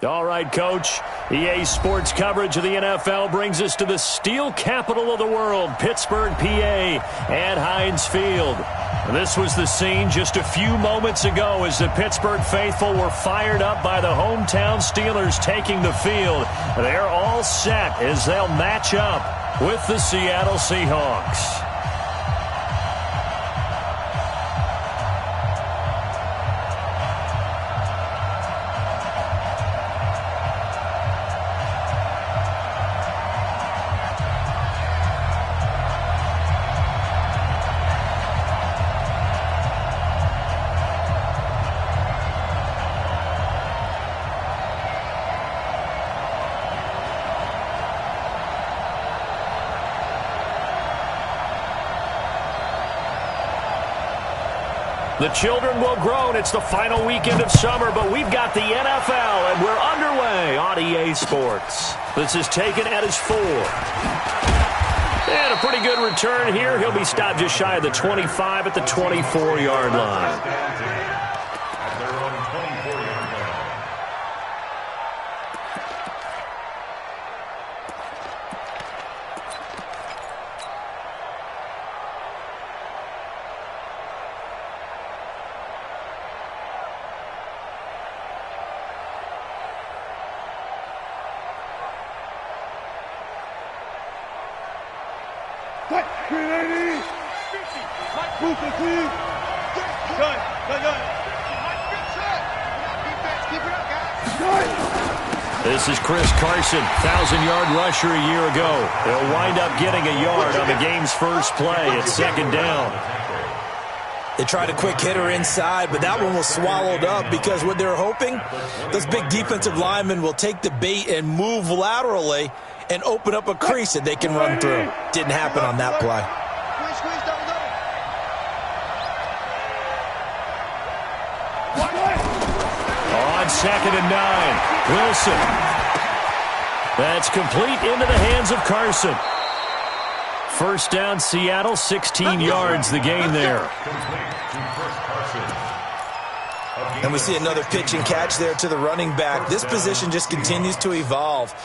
All right, Coach. EA Sports coverage of the NFL brings us to the steel capital of the world, Pittsburgh, PA, at Heinz Field. This was the scene just a few moments ago as the Pittsburgh faithful were fired up by the hometown Steelers taking the field. They're all set as they'll match up with the Seattle Seahawks. The children will groan. It's the final weekend of summer, but we've got the NFL, and we're underway on EA Sports. This is taken at his 4. And a pretty good return here. He'll be stopped just shy of the 25 at the 24-yard line. This is Chris Carson, 1,000-yard rusher a year ago. He'll wind up getting a yard on the game's first play at second down. They tried a quick hitter inside, but that one was swallowed up because what they're hoping, those big defensive linemen will take the bait and move laterally and open up a crease that they can run through. Didn't happen on that play. On 2nd and 9, Wilson. That's complete into the hands of Carson. First down, Seattle, 16 yards the gain there. And we see another pitch and catch there to the running back. This position just continues to evolve.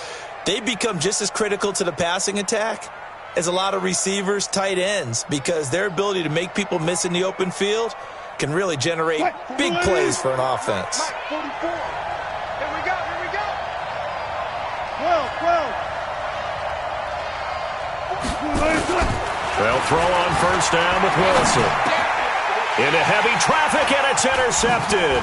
They become just as critical to the passing attack as a lot of receivers, tight ends, because their ability to make people miss in the open field can really generate big plays for an offense. 44. Here we go. 12. They'll throw on first down with Wilson. Into heavy traffic, and it's intercepted.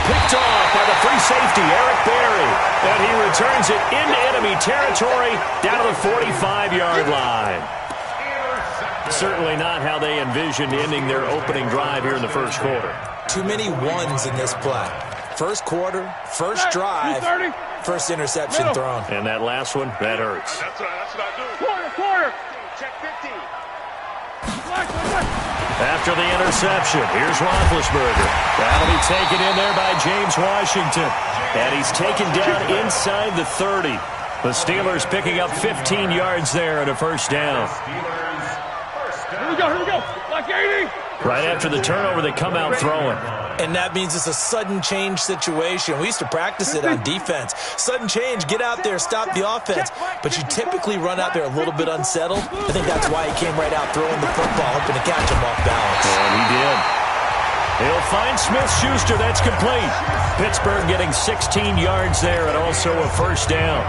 Picked off by the free safety, Eric Berry. And he returns it into enemy territory down to the 45-yard line. Certainly not how they envisioned ending their opening drive here in the first quarter. Too many ones in this play. First quarter, first drive, first interception thrown. And that last one, that hurts. That's what I do. Quarter. Check 15. After the interception, here's Roethlisberger. That'll be taken in there by James Washington. And he's taken down inside the 30. The Steelers picking up 15 yards there at a first down. Here we go. Like 80. Right after the turnover, they come out throwing. And that means it's a sudden change situation. We used to practice it on defense. Sudden change, get out there, stop the offense. But you typically run out there a little bit unsettled. I think that's why he came right out throwing the football, hoping to catch him off balance. And he did. He'll find Smith-Schuster. That's complete. Pittsburgh getting 16 yards there and also a first down.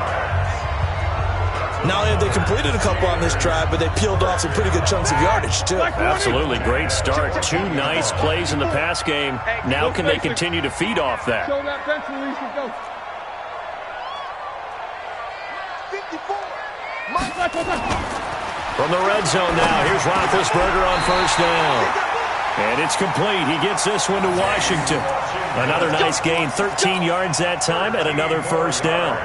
Not only have they completed a couple on this drive, but they peeled off some pretty good chunks of yardage, too. Absolutely. Great start. 2 nice plays in the pass game. Now can they continue to feed off that? Show that bench release and go. 54. From the red zone now, here's Roethlisberger on first down. And it's complete. He gets this one to Washington. Another nice gain. 13 yards that time and another first down.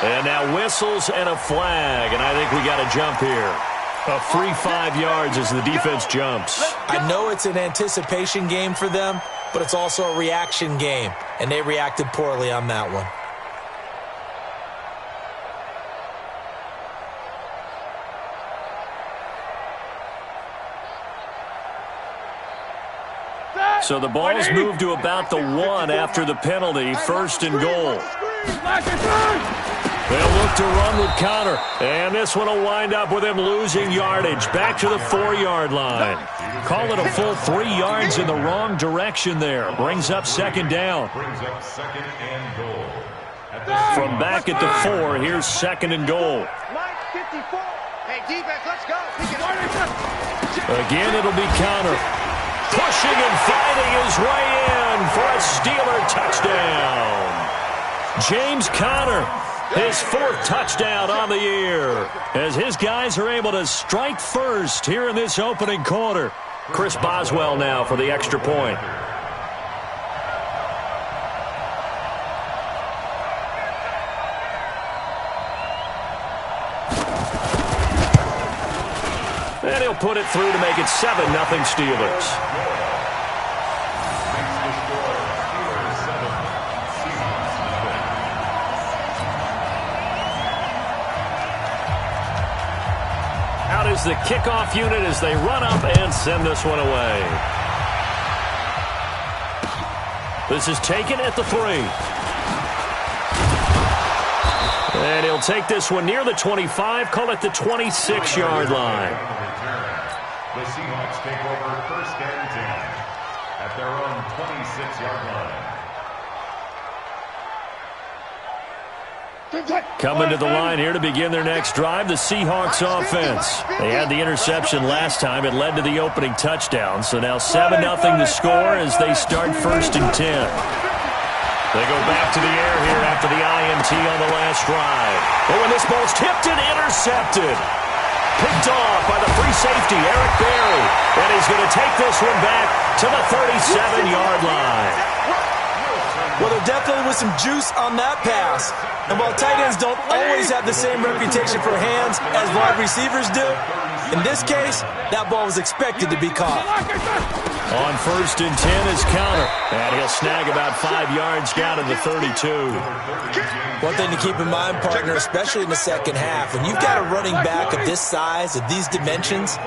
And now whistles and a flag, and I think we got a jump here. A free 5 yards as the defense jumps. I know it's an anticipation game for them, but it's also a reaction game, and they reacted poorly on that one. So the ball's moved to about the 1 after the penalty, 1st and goal. They'll look to run with Connor, and this one will wind up with him losing yardage back to the 4-yard line. Call it a full 3 yards in the wrong direction there. Brings up 2nd down. From back at the 4, here's 2nd and goal. Hey, defense, let's go. Again, it'll be Connor. Pushing and fighting his way in for a Steeler touchdown. James Conner, his 4th touchdown on the year, as his guys are able to strike first here in this opening quarter. Chris Boswell now for the extra point. And he'll put it through to make it 7-0 Steelers. Out is the kickoff unit as they run up and send this one away. This is taken at the 3. And he'll take this one near the 25, call it the 26-yard line. The Seahawks take over 1st and 10 at their own 26-yard line. Coming to the line here to begin their next drive, the Seahawks offense. They had the interception last time. It led to the opening touchdown. So now 7-0 the score as they start 1st and 10. They go back to the air here after the INT on the last drive. Oh, and this ball's tipped and intercepted. Picked off by the free safety, Eric Berry. And he's going to take this one back to the 37-yard line. Well, there definitely was some juice on that pass. And while tight ends don't always have the same reputation for hands as wide receivers do, in this case, that ball was expected to be caught. On 1st and 10 is Connor. And he'll snag about 5 yards down to the 32. One thing to keep in mind, partner, especially in the second half, when you've got a running back of this size, of these dimensions,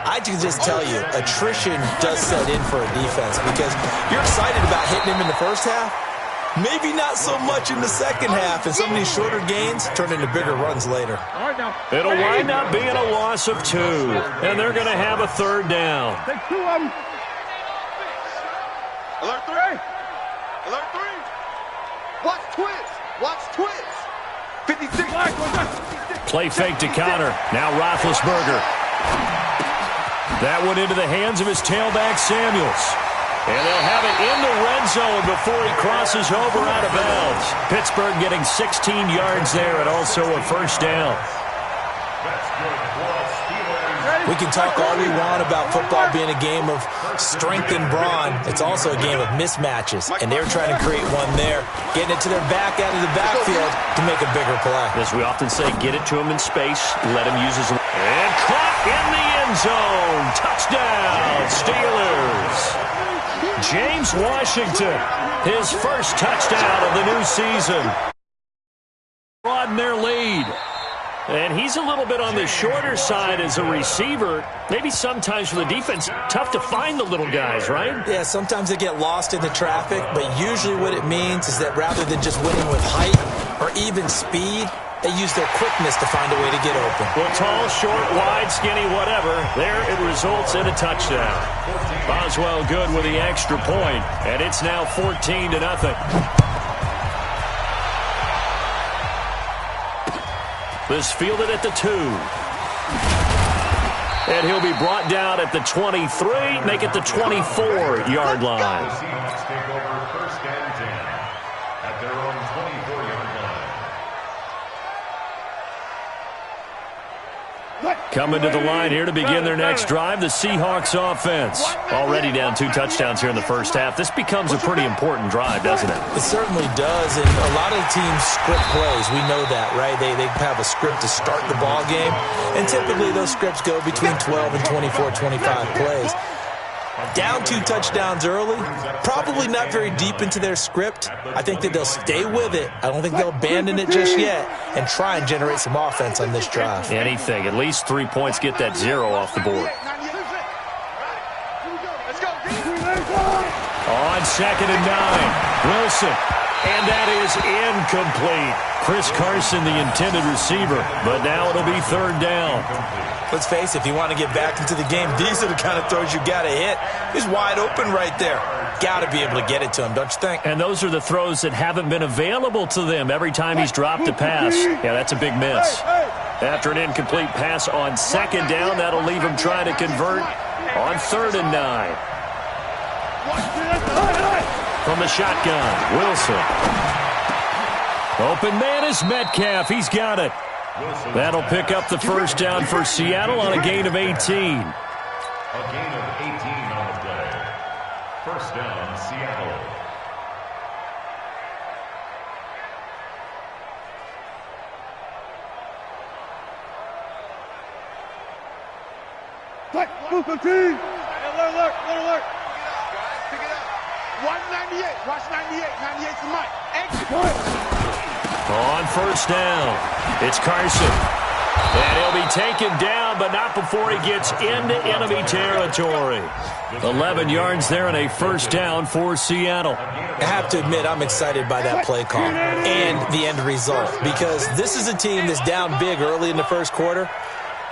I can just tell you, attrition does set in for a defense because you're excited about hitting him in the first half. Maybe not so much in the second half, and some of these shorter gains turn into bigger runs later. It'll wind up being a loss of 2, and they're going to have a 3rd down. Take 2 of them. Alert 3. Alert 3. Watch twins. Watch twins. 56. Play fake to Connor. Now Roethlisberger. That one into the hands of his tailback, Samuels. And they'll have it in the red zone before he crosses over out of bounds. Pittsburgh getting 16 yards there and also a 1st down. We can talk all we want about football being a game of strength and brawn. It's also a game of mismatches, and they're trying to create one there, getting it to their back out of the backfield to make a bigger play. As we often say, get it to him in space, let him use his... And caught in the end zone. Touchdown, Steelers. James Washington, his 1st touchdown of the new season. Broaden their lead. And he's a little bit on the shorter side as a receiver. Maybe sometimes for the defense, tough to find the little guys, right? Yeah, sometimes they get lost in the traffic, but usually what it means is that rather than just winning with height or even speed, they use their quickness to find a way to get open. Well, tall, short, wide, skinny, whatever. There it results in a touchdown. Boswell good with the extra point, and it's now 14-0. This fielded at the 2. And he'll be brought down at the 23, make it the 24-yard line. The Seahawks take over 1st and 10 at their own 24-yard line. Coming to the line here to begin their next drive, the Seahawks offense. Already down 2 touchdowns here in the first half. This becomes a pretty important drive, doesn't it? It certainly does, and a lot of teams script plays. We know that, right? They have a script to start the ball game, and typically those scripts go between 12 and 24, 25 plays. Down 2 touchdowns early, probably not very deep into their script. I think that they'll stay with it. I don't think they'll abandon it just yet and try and generate some offense on this drive. Anything. At least 3 points, get that 0 off the board. Let's go. On 2nd and 9, Wilson. And that is incomplete. Chris Carson, the intended receiver, but now it'll be 3rd down. Let's face it, if you want to get back into the game, these are the kind of throws you got to hit. He's wide open right there. Got to be able to get it to him, don't you think? And those are the throws that haven't been available to them every time he's dropped a pass. Yeah, that's a big miss. After an incomplete pass on 2nd down, that'll leave him trying to convert on 3rd and 9. From the shotgun, Wilson. Open man is Metcalf. He's got it. That'll pick up the 1st down for Seattle on a gain of 18. A gain of 18 on the play. 1st down, Seattle. Move 15. Alert. 198. Watch 98. 98's the mic. Exit. On 1st down, it's Carson. And he'll be taken down, but not before he gets into enemy territory. 11 yards there and a 1st down for Seattle. I have to admit, I'm excited by that play call and the end result, because this is a team that's down big early in the 1st quarter,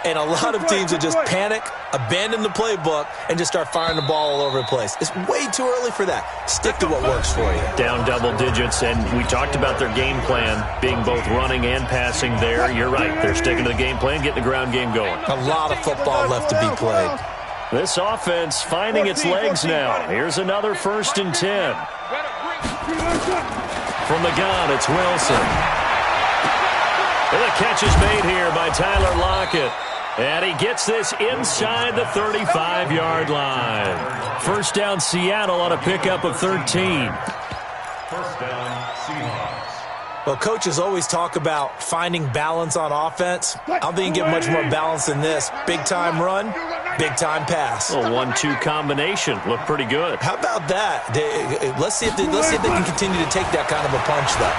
and a lot of teams that just panic, abandon the playbook, and just start firing the ball all over the place. It's way too early for that. Stick to what works for you. Down double digits, and we talked about their game plan being both running and passing there. You're right. They're sticking to the game plan, getting the ground game going. A lot of football left to be played. This offense finding its legs now. Here's another 1st and 10. From the gun, it's Wilson. And the catch is made here by Tyler Lockett. And he gets this inside the 35-yard line. 1st down, Seattle on a pickup of 13. 1st down, Seahawks. Well, coaches always talk about finding balance on offense. I don't think you get much more balance than this. Big-time run, big-time pass. A 1-2 combination. Looked pretty good. How about that? Let's see if they can continue to take that kind of a punch, though.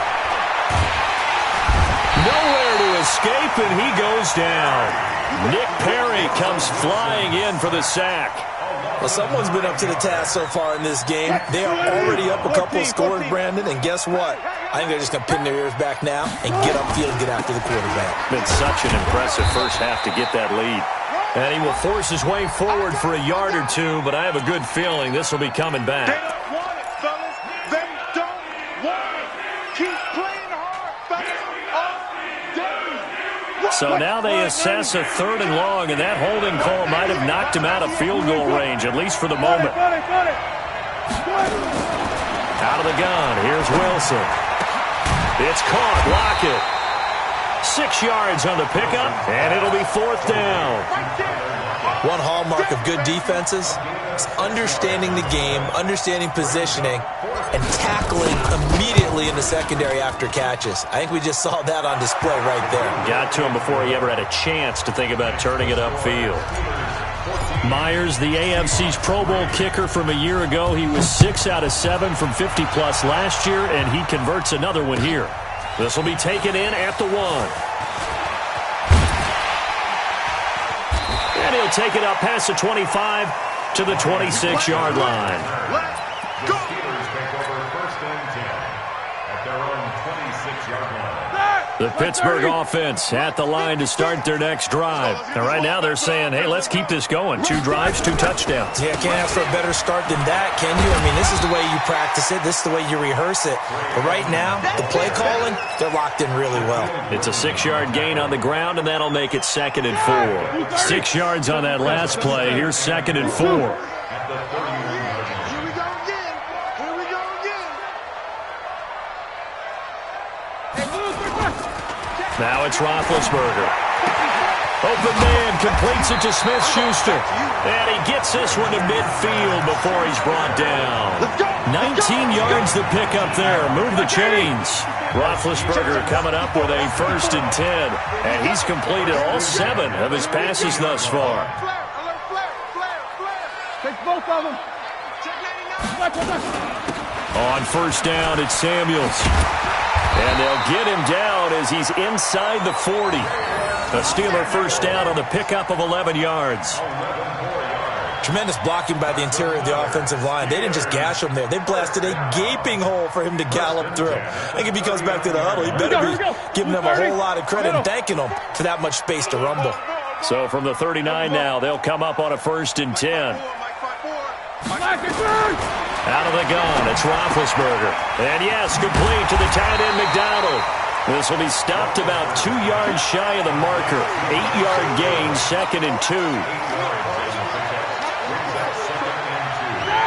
Nowhere to escape, and he goes down. Nick Perry comes flying in for the sack. Well, someone's been up to the task so far in this game. They are already up a couple of scores, Brandon, and guess what? I think they're just going to pin their ears back now and get upfield and get after the quarterback. Been such an impressive first half to get that lead. And he will force his way forward for a yard or two, but I have a good feeling this will be coming back. They don't want it, fellas. They don't want it. Keep playing hard, fellas. All day. So now they assess a 3rd and long, and that holding call might have knocked him out of field goal range, at least for the moment. Out of the gun, here's Wilson. It's caught, Lockett. 6 yards on the pickup, and it'll be 4th down. One hallmark of good defenses is understanding the game, understanding positioning, and tackling immediately in the secondary after catches. I think we just saw that on display right there. Got to him before he ever had a chance to think about turning it upfield. Myers, the AFC's Pro Bowl kicker from a year ago. He was 6 out of 7 from 50-plus last year, and he converts another one here. This will be taken in at the 1. And he'll take it up past the 25 to the 26-yard line. Let's go. The Pittsburgh offense at the line to start their next drive. And right now they're saying, hey, let's keep this going. 2 drives, 2 touchdowns. Yeah, can't ask for a better start than that, can you? I mean, this is the way you practice it. This is the way you rehearse it. But right now, the play calling, they're locked in really well. It's a 6-yard gain on the ground, and that'll make it 2nd and 4. 6 yards on that last play. Here's 2nd and 4. Now it's Roethlisberger. Open man completes it to Smith-Schuster. And he gets this one to midfield before he's brought down. 19 yards to pick up there. Move the chains. Roethlisberger coming up with a 1st and 10. And he's completed all 7 of his passes thus far. Take both of them. On 1st down, it's Samuels. And they'll get him down as he's inside the 40. A Steeler 1st down on the pickup of 11 yards. Tremendous blocking by the interior of the offensive line. They didn't just gash him there. They blasted a gaping hole for him to gallop through. I think if he comes back to the huddle, he better be giving them a whole lot of credit and thanking them for that much space to rumble. So from the 39 now, they'll come up on a 1st and 10. Out of the gun, it's Roethlisberger. And yes, complete to the tight end, McDonald. This will be stopped about 2 yards shy of the marker. 8-yard gain, 2nd and 2.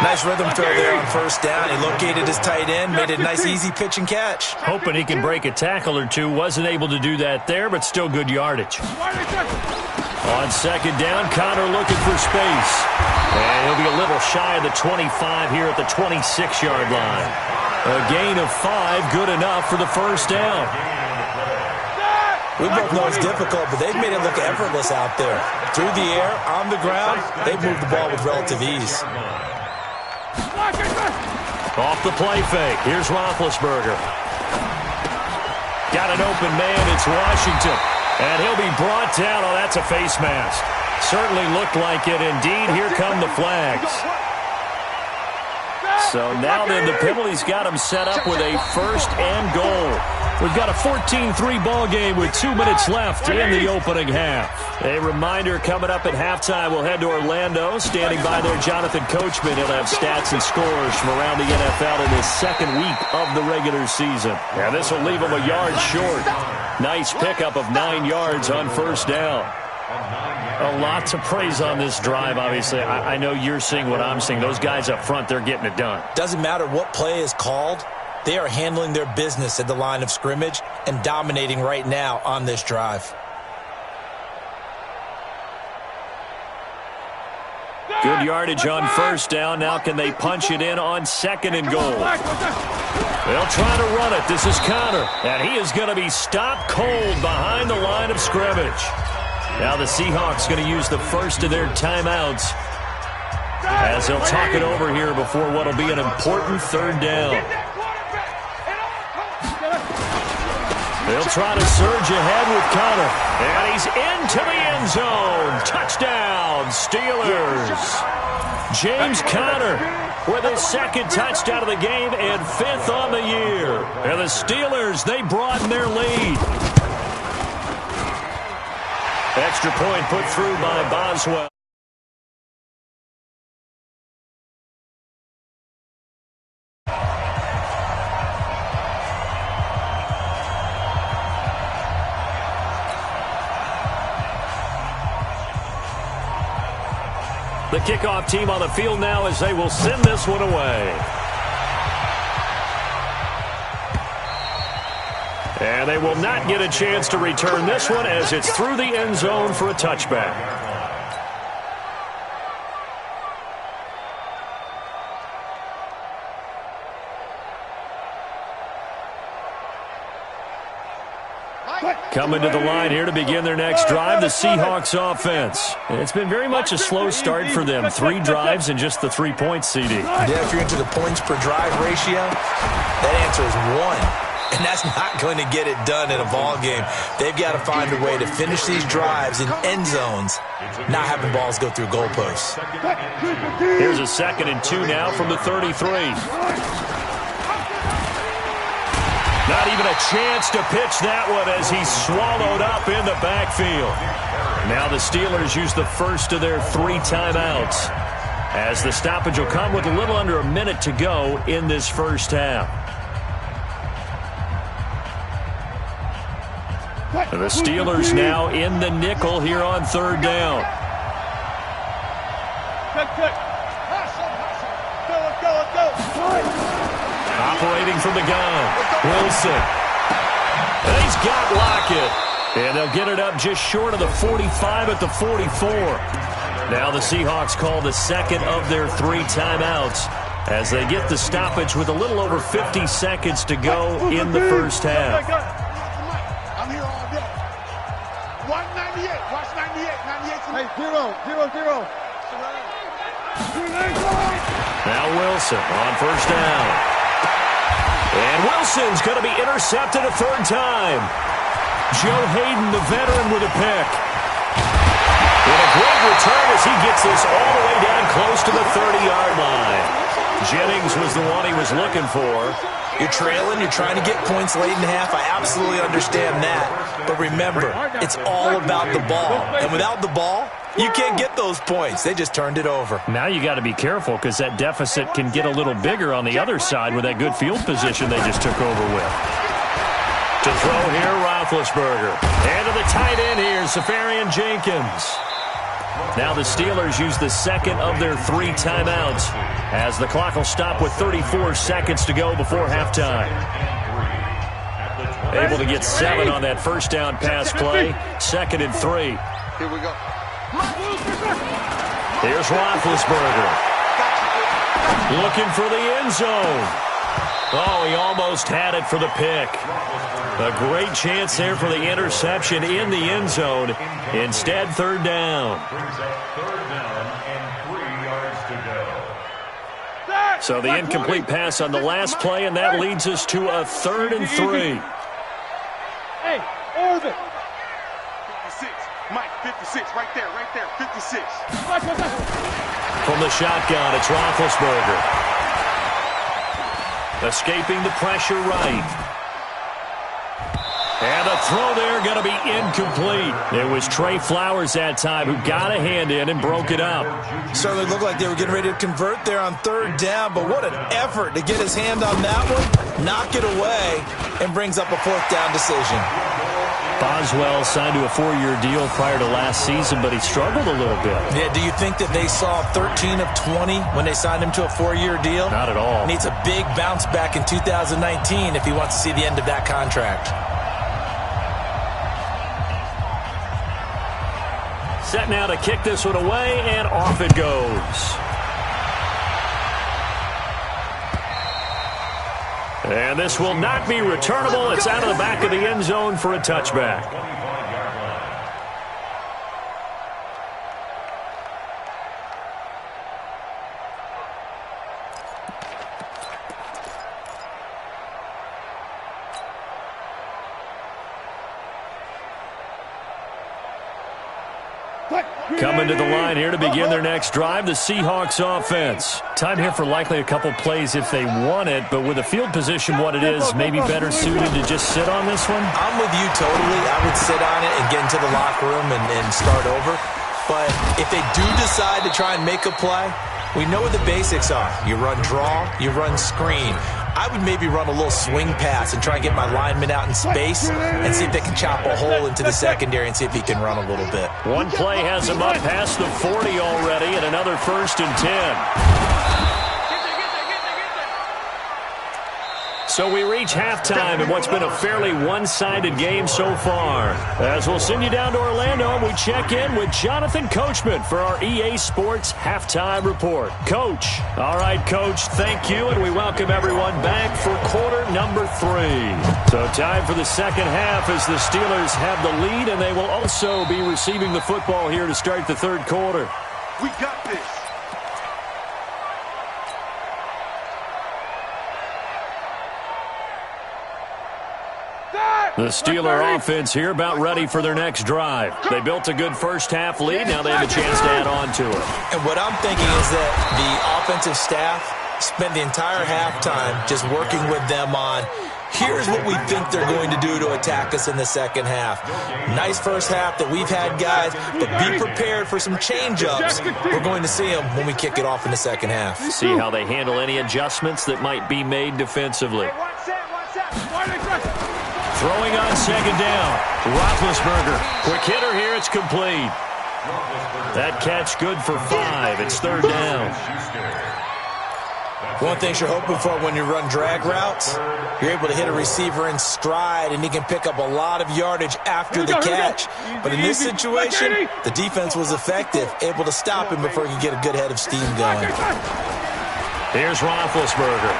Nice rhythm throw there on 1st down. He located his tight end, made it a nice, easy pitch and catch. Hoping he can break a tackle or two. Wasn't able to do that there, but still good yardage. On 2nd down, Connor looking for space. And he'll be a little shy of the 25 here at the 26-yard line. A gain of 5, good enough for the 1st down. We both know it's difficult, but they've made it look effortless out there. Through the air, on the ground, they've moved the ball with relative ease. Off the play fake. Here's Roethlisberger. Got an open man. It's Washington. And he'll be brought down. Oh, that's a face mask. Certainly looked like it. Indeed, here come the flags. So now then, the penalty's got him set up with a 1st and goal. We've got a 14-3 ball game with 2 minutes left in the opening half. A reminder coming up at halftime, we'll head to Orlando. Standing by there, Jonathan Coachman. He'll have stats and scores from around the NFL in his 2nd week of the regular season. And this will leave him a yard short. Nice pickup of 9 yards on 1st down. A lot to praise on this drive, obviously. I know you're seeing what I'm seeing. Those guys up front, they're getting it done. Doesn't matter what play is called. They are handling their business at the line of scrimmage and dominating right now on this drive. Good yardage on 1st down. Now can they punch it in on 2nd and goal? They'll try to run it. This is Connor. And he is going to be stopped cold behind the line of scrimmage. Now the Seahawks going to use the first of their timeouts as they'll talk it over here before what will be an important 3rd down. They'll try to surge ahead with Connor. And he's into the end zone. Touchdown, Steelers. James Conner with his 2nd touchdown of the game and 5th on the year. And the Steelers, they broaden their lead. Extra point put through by Boswell. The kickoff team on the field now as they will send this one away. And they will not get a chance to return this one as it's through the end zone for a touchback. Coming to the line here to begin their next drive, the Seahawks offense. It's been very much a slow start for them. 3 drives and just the 3 points, CD. Yeah, if you're into the points per drive ratio, that answer is 1. And that's not going to get it done in a ball game. They've got to find a way to finish these drives in end zones, not having balls go through goalposts. Here's a 2nd and 2 now from the 33. Not even a chance to pitch that one as he's swallowed up in the backfield. Now the Steelers use the first of their 3 timeouts as the stoppage will come with a little under a minute to go in this first half. The Steelers now in the nickel here on 3rd down. Operating from the gun, Wilson. And he's got Lockett. And they'll get it up just short of the 45 at the 44. Now the Seahawks call the 2nd of their 3 timeouts as they get the stoppage with a little over 50 seconds to go in the first half. I'm here all day. 198. Watch 98. 98. Hey, 0. Now Wilson on 1st down. And Wilson's going to be intercepted a 3rd time. Joe Hayden, the veteran, with a pick. And a great return as he gets this all the way down close to the 30-yard line. Jennings was the one he was looking for. You're trailing, you're trying to get points late in the half. I absolutely understand that. But remember, it's all about the ball. And without the ball, you can't get those points. They just turned it over. Now you got to be careful because that deficit can get a little bigger on the other side with that good field position they just took over with. To throw here, Roethlisberger. And to the tight end here, Safarian Jenkins. Now the Steelers use the second of their 3 timeouts as the clock will stop with 34 seconds to go before halftime. Able to get 7 on that first down pass play. 2nd and 3. Here we go. Here's Roethlisberger. Looking for the end zone. Oh, he almost had it for the pick. A great chance there for the interception in the end zone. Instead, 3rd down. Brings up 3rd down and 3 yards to go. So the incomplete pass on the last play, and that leads us to a 3rd and 3. Hey, Orvin. 56. Mike, 56. Right there, 56. From the shotgun, it's Roethlisberger. Escaping the pressure right. And the throw there going to be incomplete. It was Trey Flowers that time who got a hand in and broke it up. Certainly looked like they were getting ready to convert there on 3rd down, but what an effort to get his hand on that one, knock it away, and brings up a 4th down decision. Boswell signed to a 4-year deal prior to last season, but he struggled a little bit. Yeah, do you think that they saw 13 of 20 when they signed him to a 4-year deal? Not at all. Needs a big bounce back in 2019 if he wants to see the end of that contract. Set now to kick this one away, and off it goes. And this will not be returnable. It's out of the back of the end zone for a touchback. Coming to the line here to begin their next drive, the Seahawks offense. Time here for likely a couple plays if they want it, but with the field position what it is, maybe better suited to just sit on this one? I'm with you totally. I would sit on it and get into the locker room and start over. But if they do decide to try and make a play, we know what the basics are. You run draw, you run screen. I would maybe run a little swing pass and try and get my lineman out in space and see if they can chop a hole into the secondary and see if he can run a little bit. One play has him up past the 40 already, and another 1st and 10. So we reach halftime in what's been a fairly one-sided game so far. As we'll send you down to Orlando, and we check in with Jonathan Coachman for our EA Sports Halftime Report. Coach. All right, Coach, thank you, and we welcome everyone back for quarter number 3. So time for the second half as the Steelers have the lead, and they will also be receiving the football here to start the 3rd quarter. We got this. The Steeler offense here about ready for their next drive. They built a good first half lead. Now they have a chance to add on to it. And what I'm thinking is that the offensive staff spent the entire halftime just working with them on, here's what we think they're going to do to attack us in the second half. Nice first half that we've had, guys, but be prepared for some change-ups. We're going to see them when we kick it off in the second half. See how they handle any adjustments that might be made defensively. Throwing on 2nd down. Roethlisberger. Quick hitter here. It's complete. That catch good for 5. It's 3rd down. One thing you're hoping for when you run drag routes, you're able to hit a receiver in stride, and he can pick up a lot of yardage after the catch. But in this situation, the defense was effective, able to stop him before he could get a good head of steam going. Here's Roethlisberger.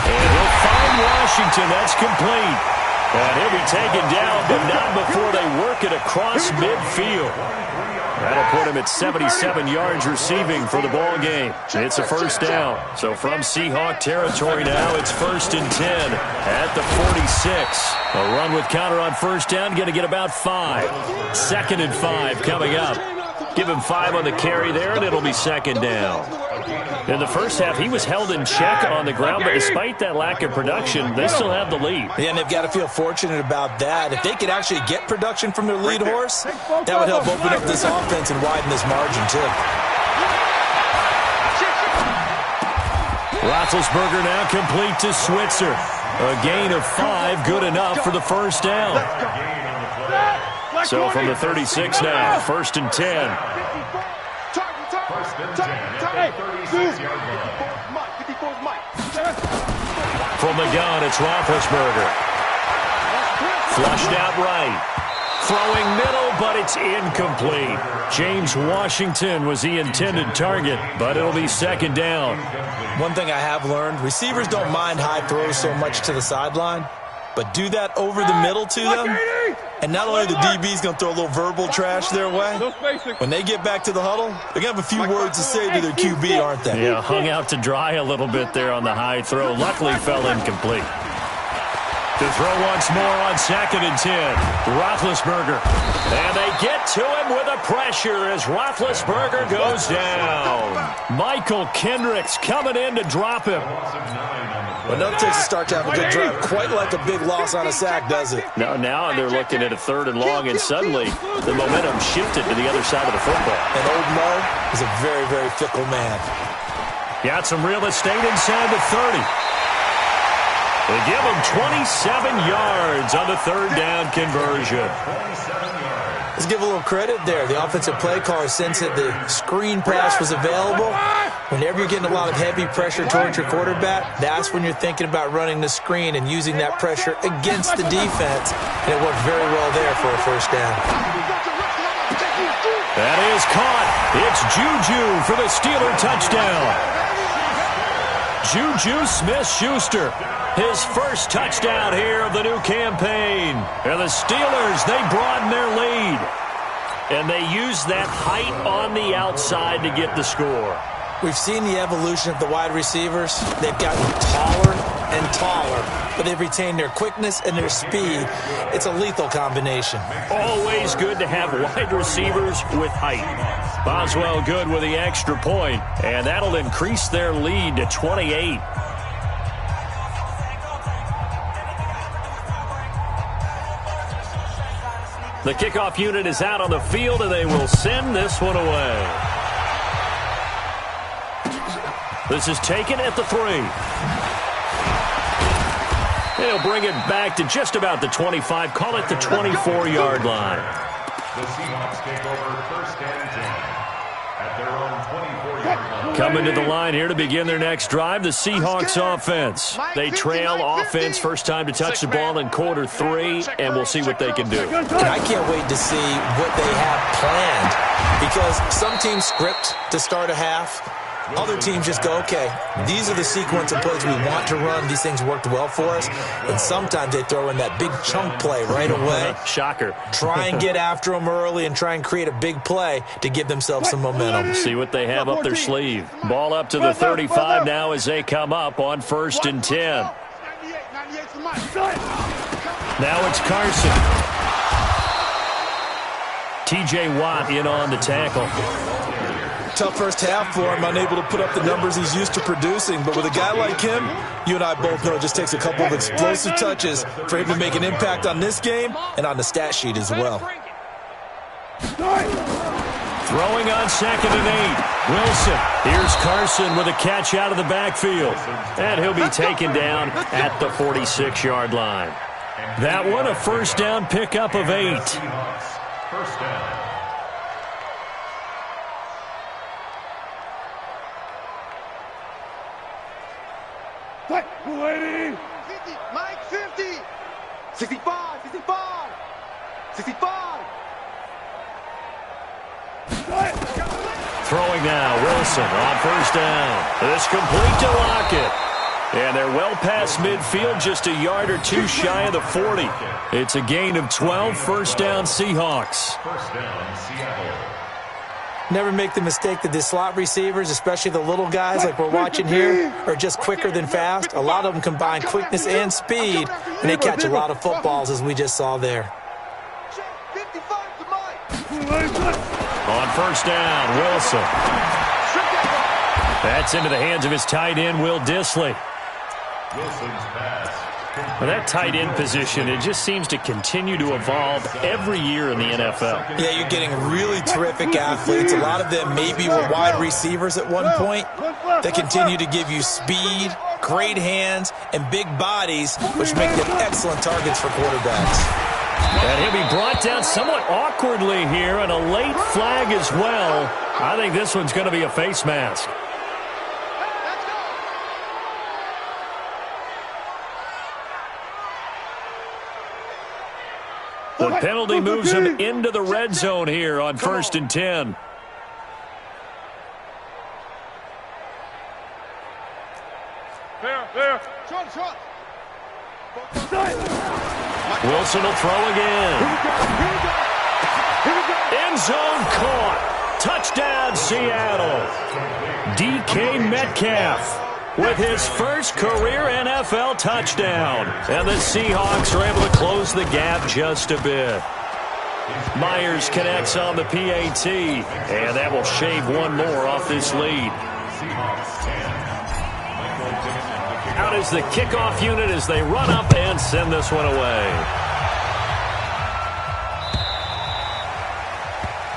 And he'll find Washington. That's complete. And he'll be taken down, but not before they work it across midfield. That'll put him at 77 yards receiving for the ball game. It's a 1st down. So from Seahawk territory now, it's 1st and 10 at the 46. A run with counter on first down, going to get about 5. 2nd and 5 coming up. Give him 5 on the carry there, and it'll be 2nd down. In the first half, he was held in check on the ground, but despite that lack of production, they still have the lead. Yeah, and they've got to feel fortunate about that. If they could actually get production from their lead horse, that would help open up this offense and widen this margin, too. Roethlisberger now complete to Switzer. A gain of 5, good enough for the first down. So from the 36 now, 1st and 10. From the gun, it's Roethlisberger. Flushed out right. Throwing middle, but it's incomplete. James Washington was the intended target, but it'll be 2nd down. One thing I have learned, receivers don't mind high throws so much to the sideline, but do that over the middle to them, and not only the DB's going to throw a little verbal trash their way, when they get back to the huddle, they're going to have a few words to say to their QB, aren't they? Yeah, hung out to dry a little bit there on the high throw. Luckily fell incomplete. To throw once more on 2nd and 10. Roethlisberger. And they get to him with a pressure as Roethlisberger goes down. Michael Kendricks coming in to drop him. Well, nothing takes a start to have a good drive. Quite like a big loss on a sack, does it? Now they're looking at a 3rd and long, and suddenly the momentum shifted to the other side of the football. And old Mo is a very, very fickle man. Got some real estate inside the 30. They give him 27 yards on the 3rd down conversion. Let's give a little credit there. The offensive play caller sensed that the screen pass was available. Whenever you're getting a lot of heavy pressure towards your quarterback, that's when you're thinking about running the screen and using that pressure against the defense. And it worked very well there for a 1st down. That is caught. It's Juju for the Steeler touchdown. Juju Smith-Schuster. His first touchdown here of the new campaign. And the Steelers, they broaden their lead. And they use that height on the outside to get the score. We've seen the evolution of the wide receivers. They've gotten taller and taller, but they've retained their quickness and their speed. It's a lethal combination. Always good to have wide receivers with height. Boswell good with the extra point, and that'll increase their lead to 28. The kickoff unit is out on the field, and they will send this one away. This is taken at the 3. They'll bring it back to just about the 25. Call it the 24-yard line. The Seahawks take over 1st and 10 at their own 24-yard line. Coming to the line here to begin their next drive, the Seahawks offense. They trail offense, first time to touch the ball in quarter 3, and we'll see what they can do. And I can't wait to see what they have planned, because some teams script to start a half. Other teams just go, okay, these are the sequence of plays we want to run. These things worked well for us. And sometimes they throw in that big chunk play right away. Shocker. Try and get after them early and try and create a big play to give themselves some momentum. See what they have up their sleeve. Ball up to the 35 now as they come up on 1st and 10. Now it's Carson. T.J. Watt in on the tackle. Tough first half for him, unable to put up the numbers he's used to producing. But with a guy like him, you and I both know it just takes a couple of explosive touches for him to make an impact on this game and on the stat sheet as well. Throwing on 2nd and 8. Wilson. Here's Carson with a catch out of the backfield. And he'll be taken down at the 46-yard line. That one, a 1st down pickup of 8. 1st down. Ready? 50, Mike, 50. 65, 65. 65. Throwing now, Wilson on 1st down. This complete to Lockett. And they're well past midfield, just a yard or 2 shy of the 40. It's a gain of 12, 1st down Seahawks. 1st down, Seattle. Never make the mistake that the slot receivers, especially the little guys like we're watching here, are just quicker than fast. A lot of them combine quickness and speed, and they catch a lot of footballs, as we just saw there. On first down, Wilson. That's into the hands of his tight end, Will Dissly. Wilson's pass. Well, that tight end position, it just seems to continue to evolve every year in the NFL. Yeah, you're getting really terrific athletes. A lot of them maybe were wide receivers at one point. They continue to give you speed, great hands, and big bodies, which make them excellent targets for quarterbacks. And he'll be brought down somewhat awkwardly here, and a late flag as well. I think this one's going to be a face mask. The penalty moves him into the red zone here on 1st and 10. There. Wilson will throw again. End zone caught. Touchdown, Seattle. DK Metcalf with his first career NFL touchdown. And the Seahawks are able to close the gap just a bit. Myers connects on the PAT, and that will shave one more off this lead. Out is the kickoff unit as they run up and send this one away.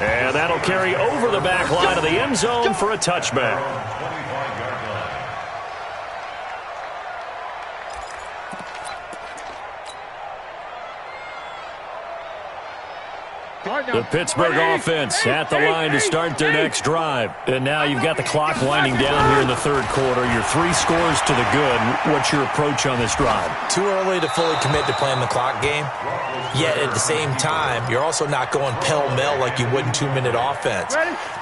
And that'll carry over the back line of the end zone for a touchback. The Pittsburgh offense at the line to start their next drive. And now you've got the clock winding down here in the third quarter. You're 3 scores to the good. What's your approach on this drive? Too early to fully commit to playing the clock game. Yet at the same time, you're also not going pell-mell like you would in 2-minute offense.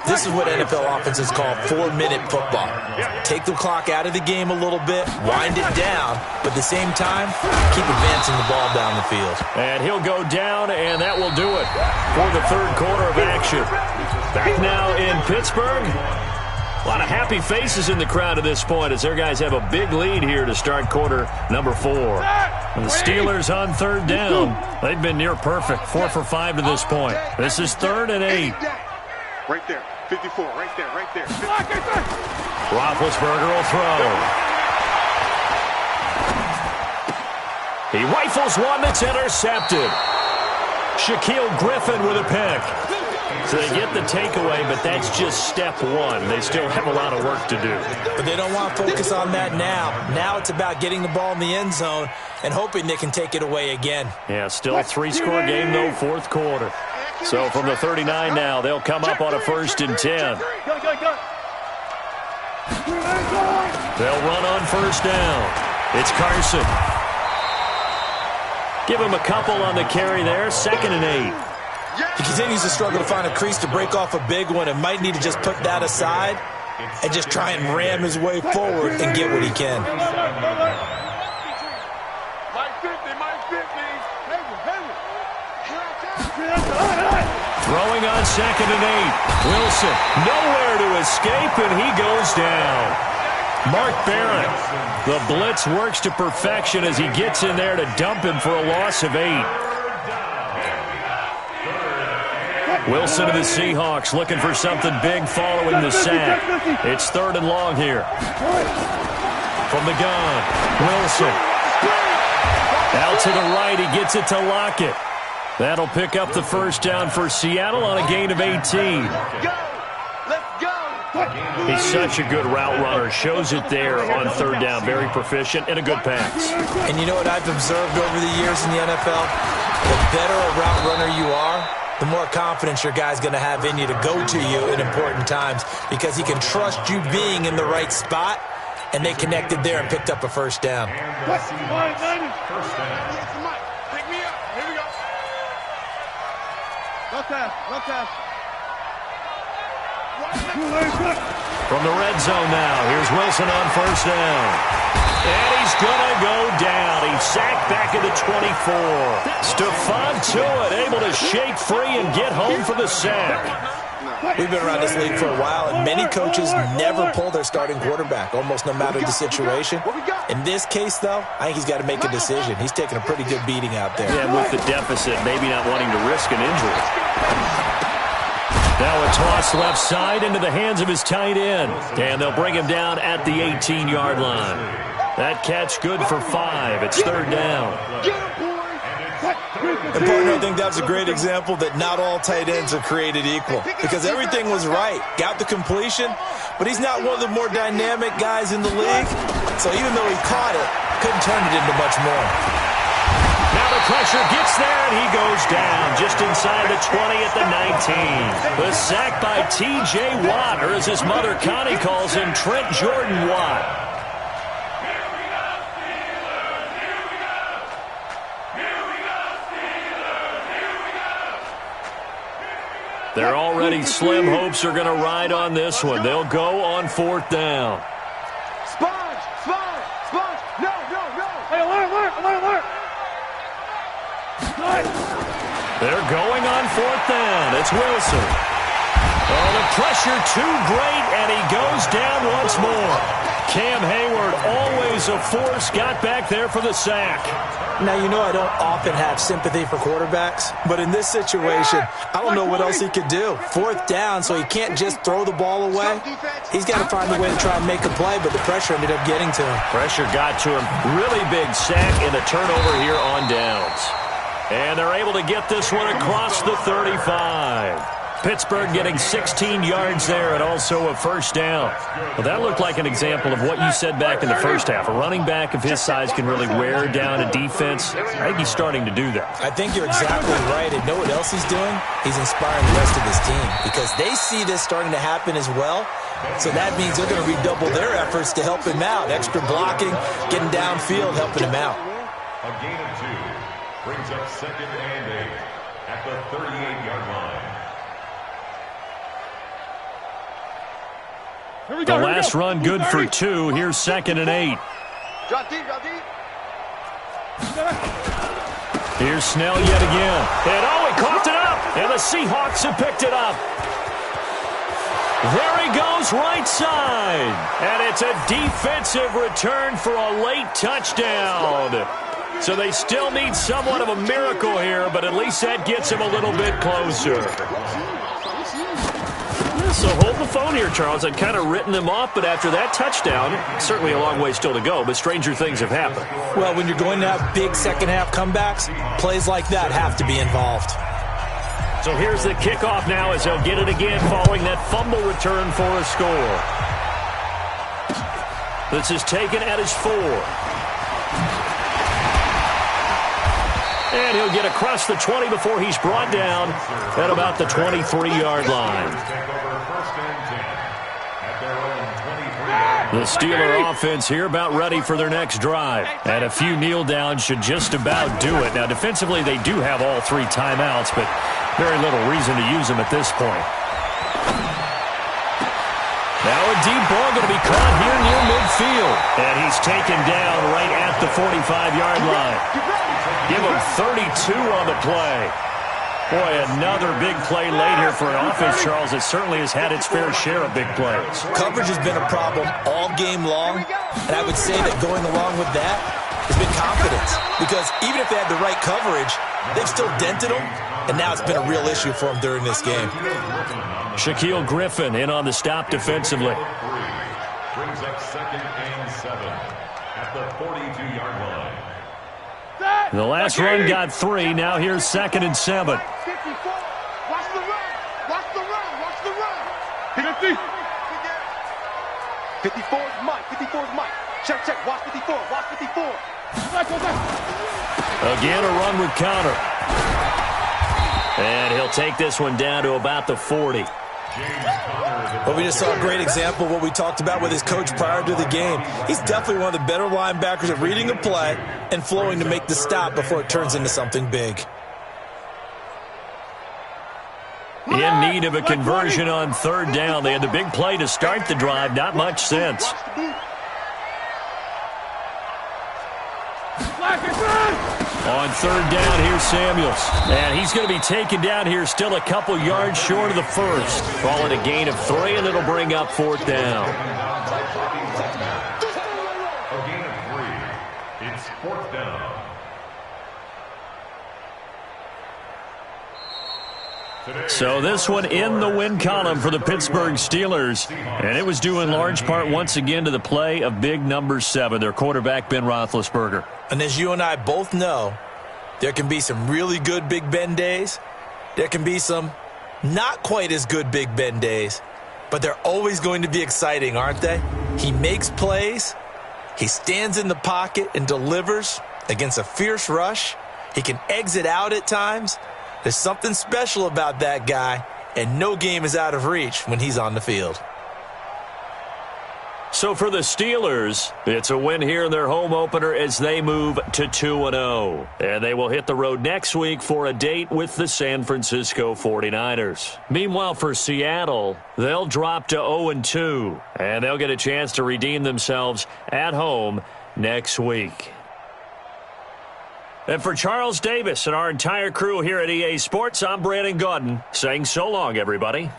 This is what NFL offenses call 4-minute football. Take the clock out of the game a little bit, wind it down, but at the same time, keep advancing the ball down the field. And he'll go down, and that will do it for the third quarter of action. Back now in Pittsburgh. A lot of happy faces in the crowd at this point as their guys have a big lead here to start quarter number 4. And the Steelers on third down. They've been near perfect, 4 for 5 to this point. This is 3rd and 8. Right there, 54, right there. Roethlisberger will throw. He rifles one that's intercepted. Shaquille Griffin with a pick. So they get the takeaway, but that's just step 1. They still have a lot of work to do. But they don't want to focus on that now. Now it's about getting the ball in the end zone and hoping they can take it away again. Yeah, still a 3-score game, though, 4th quarter. So from the 39 now, they'll come up on a 1st and 10. They'll run on 1st down. It's Carson. Give him a couple on the carry there, 2nd and 8. He continues to struggle to find a crease to break off a big one and might need to just put that aside and just try and ram his way forward and get what he can. Throwing on 2nd and 8. Wilson nowhere to escape, and he goes down. Mark Barrett. The blitz works to perfection as he gets in there to dump him for a loss of 8. Wilson of the Seahawks looking for something big following the sack. It's 3rd and long here. From the gun, Wilson. Out to the right, he gets it to Lockett. That'll pick up the first down for Seattle on a gain of 18. He's such a good route runner. Shows it there on 3rd down. Very proficient and a good pass. And you know what I've observed over the years in the NFL? The better a route runner you are, the more confidence your guy's going to have in you to go to you in important times because he can trust you being in the right spot, and they connected there and picked up a first down. From the red zone now, here's Wilson on 1st down. And he's going to go down. He's sacked back at the 24. Stephon Tuitt able to shake free and get home for the sack. We've been around this league for a while, and many coaches never pull their starting quarterback, almost no matter the situation. In this case, though, I think he's got to make a decision. He's taking a pretty good beating out there. Yeah, with the deficit, maybe not wanting to risk an injury. Now a toss left side into the hands of his tight end, and they'll bring him down at the 18-yard line. That catch good for 5. It's third down. And partner, I think that's a great example that not all tight ends are created equal, because everything was right. Got the completion, but he's not one of the more dynamic guys in the league. So even though he caught it, couldn't turn it into much more. Now the pressure gets there, and he goes down just inside the 20 at the 19. The sack by T.J. Watt, or as his mother Connie calls him, Trent Jordan Watt. Their already slim hopes are going to ride on this one. They'll go on fourth down. Sponge! No! Hey, alert! They're going on fourth down. It's Wilson. Oh, the pressure too great, and he goes down once more. Cam Hayward, always a force, got back there for the sack. Now, you know I don't often have sympathy for quarterbacks, but in this situation, I don't know what else he could do. Fourth down, so he can't just throw the ball away. He's got to find a way to try and make a play, but the pressure ended up getting to him. Pressure got to him. Really big sack and a turnover here on downs. And they're able to get this one across the 35. Pittsburgh getting 16 yards there and also a first down. Well, that looked like an example of what you said back in the first half. A running back of his size can really wear down a defense. I think he's starting to do that. I think you're exactly right. And know what else he's doing? He's inspiring the rest of his team because they see this starting to happen as well. So that means they're going to redouble their efforts to help him out. Extra blocking, getting downfield, helping him out. A gain of 2 brings up 2nd and 8 at the 38-yard line. The last run good for 2. Here's 2nd and 8. Here's Snell yet again. And oh, he coughed it up. And the Seahawks have picked it up. There he goes, right side. And it's a defensive return for a late touchdown. So they still need somewhat of a miracle here, but at least that gets him a little bit closer. So hold the phone here, Charles. I'd kind of written them off, but after that touchdown, certainly a long way still to go, but stranger things have happened. Well, when you're going to have big second-half comebacks, plays like that have to be involved. So here's the kickoff now as they'll get it again following that fumble return for a score. This is taken at his 4. And he'll get across the 20 before he's brought down at about the 23-yard line. The Steeler offense here about ready for their next drive. And a few kneel downs should just about do it. Now, defensively, they do have all 3 timeouts, but very little reason to use them at this point. Now a deep ball going to be caught here near midfield. And he's taken down right at the 45-yard line. Give him 32 on the play. Boy, another big play late here for an offense, Charles. It certainly has had its fair share of big plays. Coverage has been a problem all game long, and I would say that going along with that has been confidence. Because even if they had the right coverage, they've still dented them, and now it's been a real issue for them during this game. Shaquille Griffin in on the stop defensively. Brings up 2nd and 7 at the 42-yard line. The last run got 3. Now here's 2nd and 7. 54. Watch the run. 54 is Mike. Check. Watch 54. Again, a run with counter. And he'll take this one down to about the 40. Well, we just saw a great example of what we talked about with his coach prior to the game. He's definitely one of the better linebackers at reading a play and flowing to make the stop before it turns into something big. In need of a conversion on 3rd down. They had the big play to start the drive. Not much sense. On third down, here's Samuels. And he's going to be taken down here still a couple yards short of the first. Call it a gain of 3, and it'll bring up fourth down. A gain of 3. It's fourth down. So this one in the win column for the Pittsburgh Steelers. And it was due in large part once again to the play of big number 7, their quarterback Ben Roethlisberger. And as you and I both know, there can be some really good Big Ben days. There can be some not quite as good Big Ben days. But they're always going to be exciting, aren't they? He makes plays. He stands in the pocket and delivers against a fierce rush. He can exit out at times. There's something special about that guy, and no game is out of reach when he's on the field. So for the Steelers, it's a win here in their home opener as they move to 2-0. And they will hit the road next week for a date with the San Francisco 49ers. Meanwhile, for Seattle, they'll drop to 0-2, and they'll get a chance to redeem themselves at home next week. And for Charles Davis and our entire crew here at EA Sports, I'm Brandon Gaudin saying so long, everybody.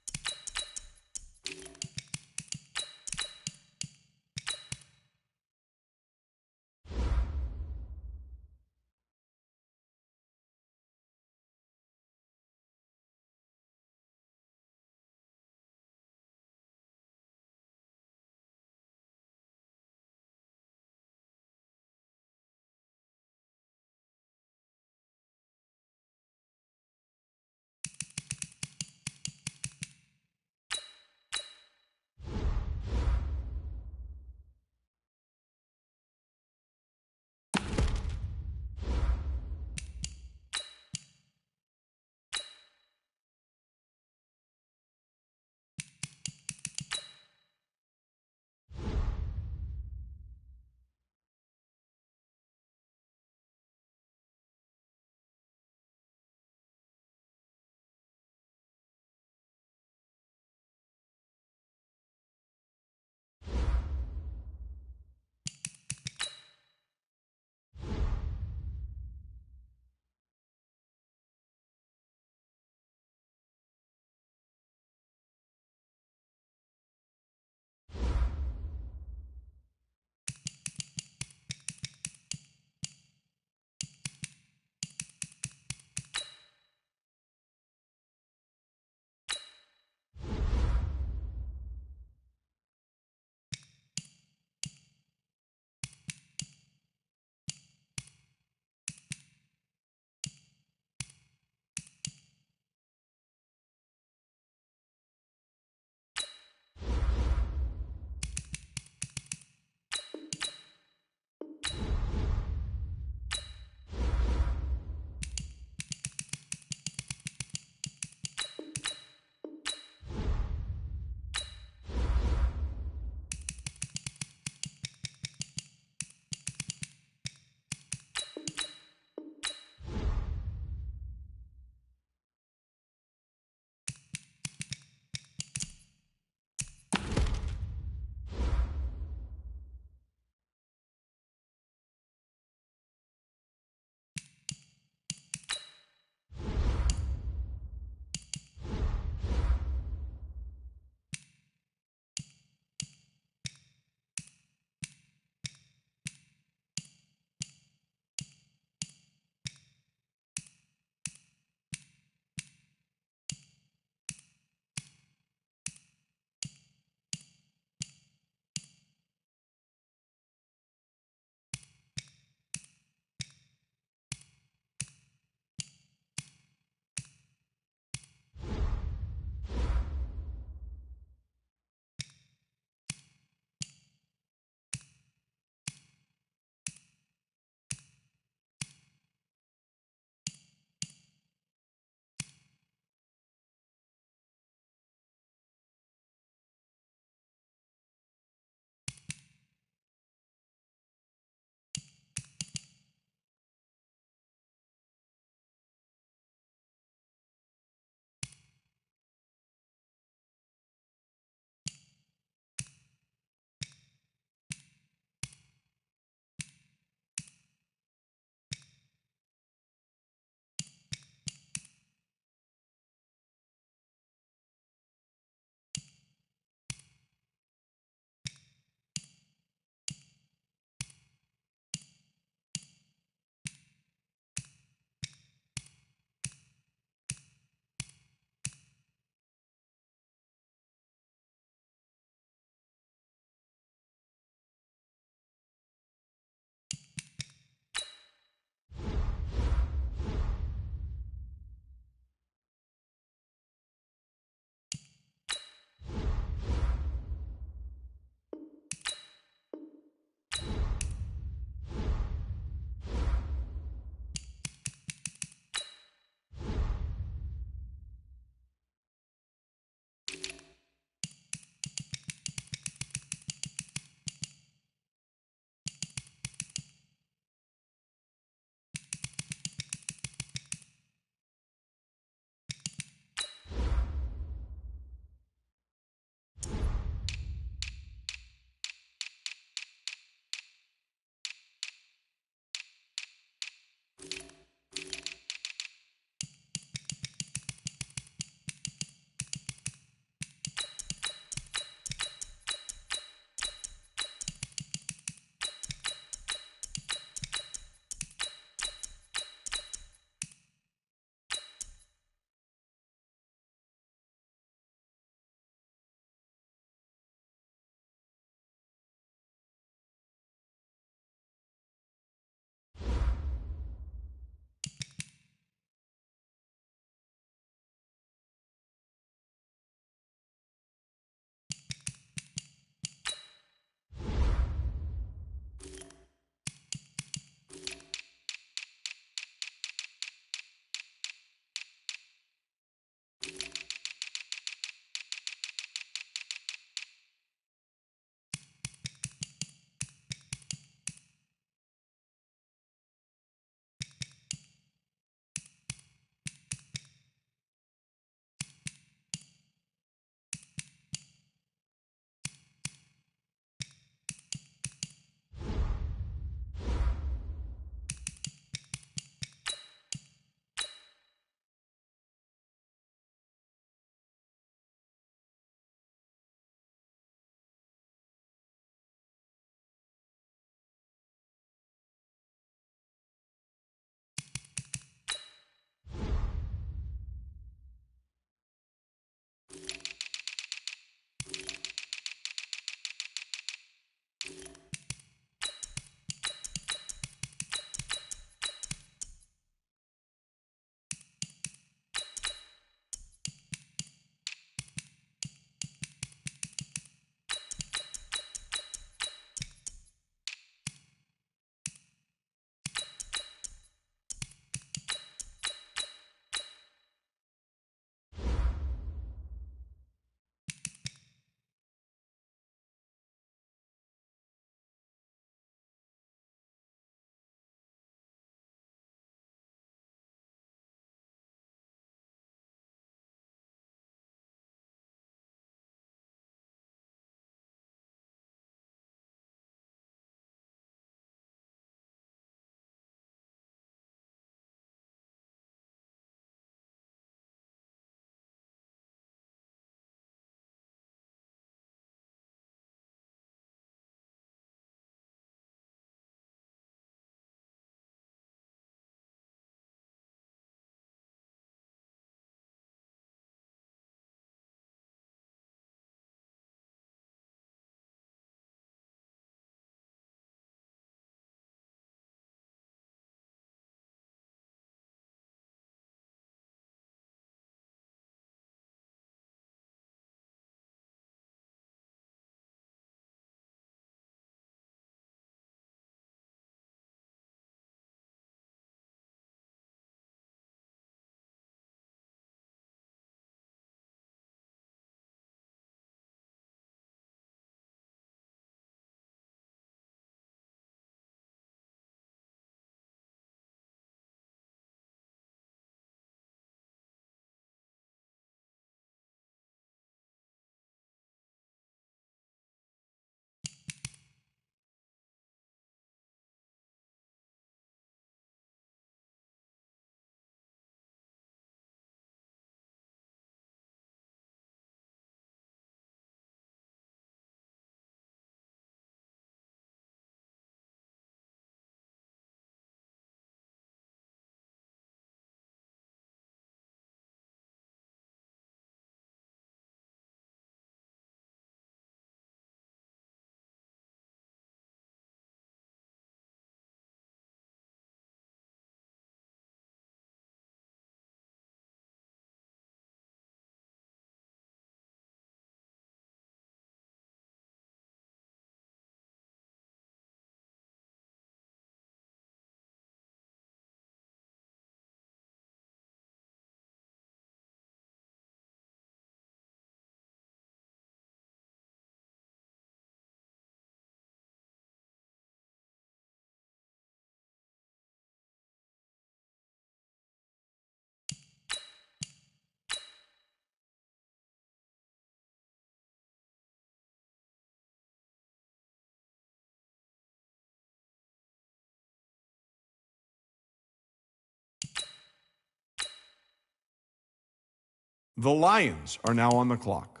The Lions are now on the clock.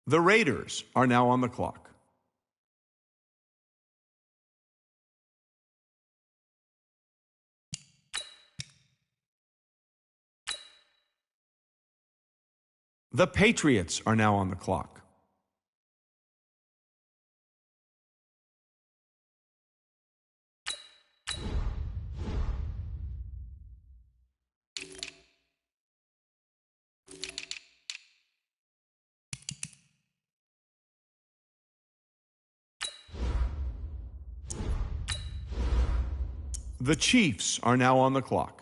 The Raiders are now on the clock. The Patriots are now on the clock. The Chiefs are now on the clock.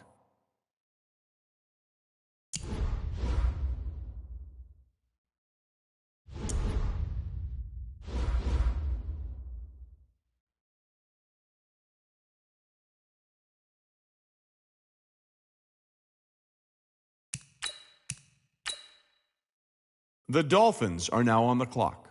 The Dolphins are now on the clock.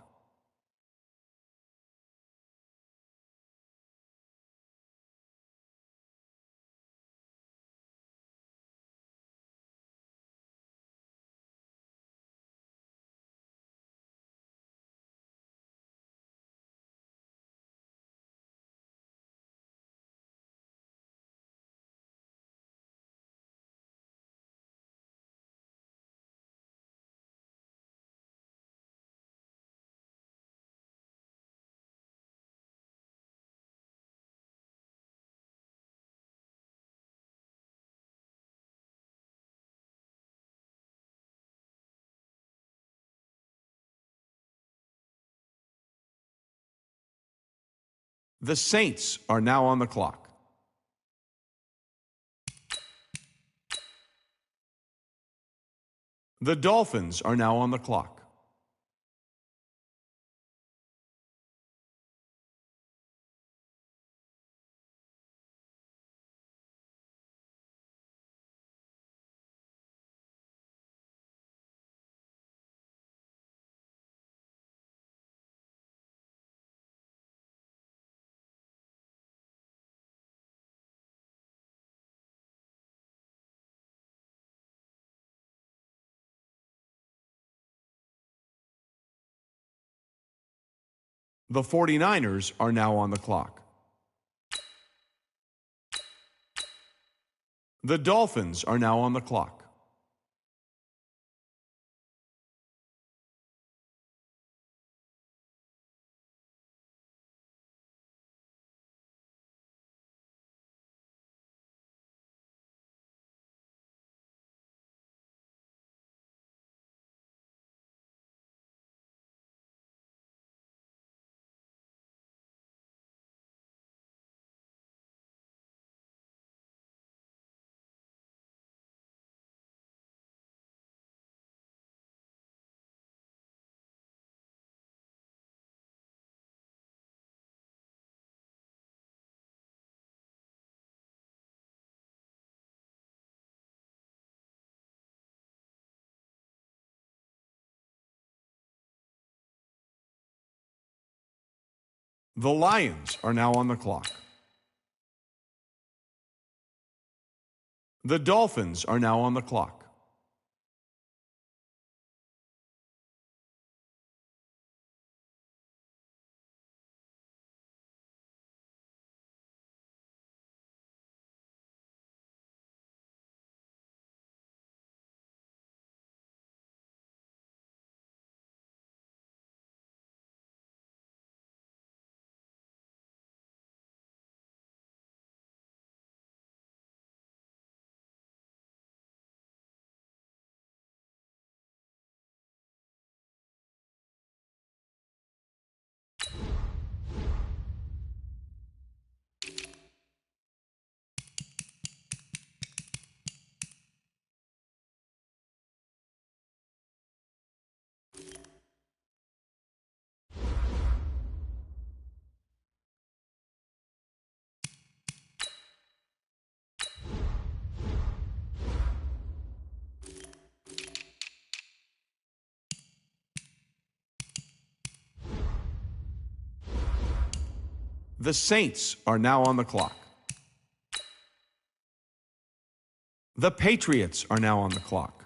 The Saints are now on the clock. The Dolphins are now on the clock. The 49ers are now on the clock. The Dolphins are now on the clock. The Lions are now on the clock. The Dolphins are now on the clock. The Saints are now on the clock. The Patriots are now on the clock.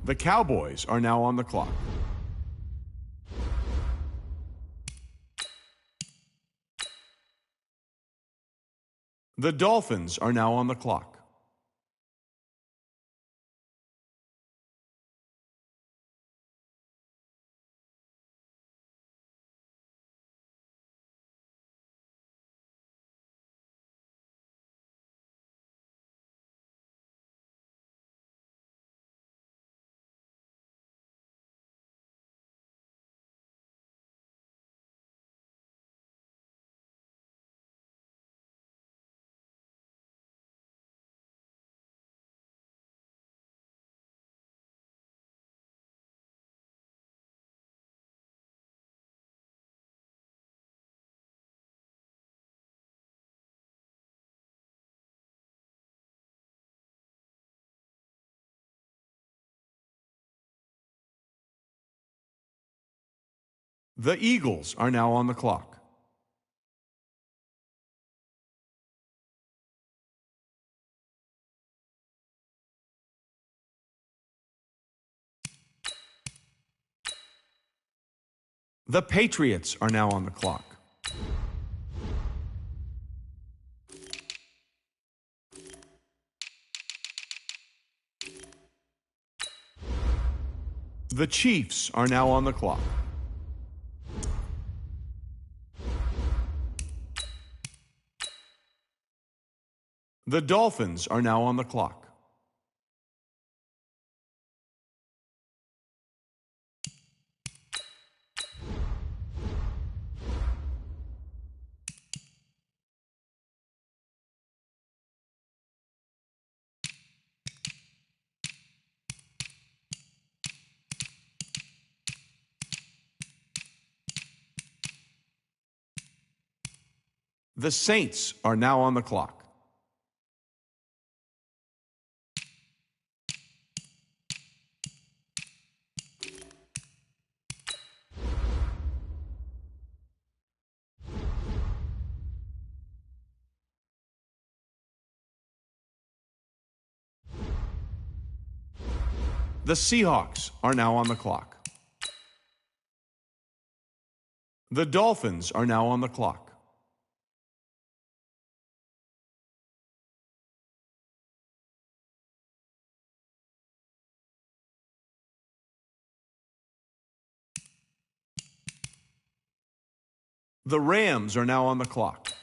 The Cowboys are now on the clock. The Dolphins are now on the clock. The Eagles are now on the clock. The Patriots are now on the clock. The Chiefs are now on the clock. The Dolphins are now on the clock. The Saints are now on the clock. The Seahawks are now on the clock. The Dolphins are now on the clock. The Rams are now on the clock.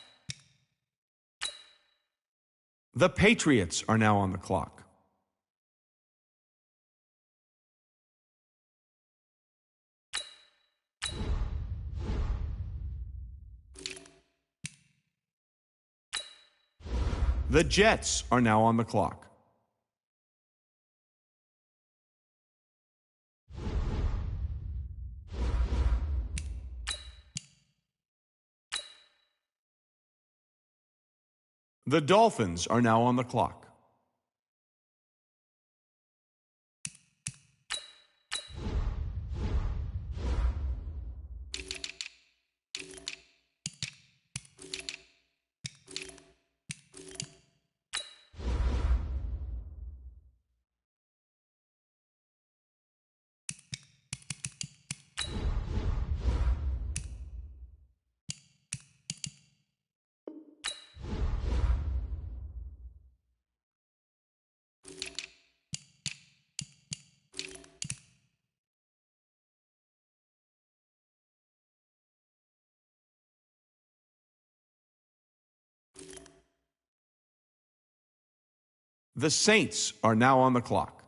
The Patriots are now on the clock. The Jets are now on the clock. The Dolphins are now on the clock. The Saints are now on the clock.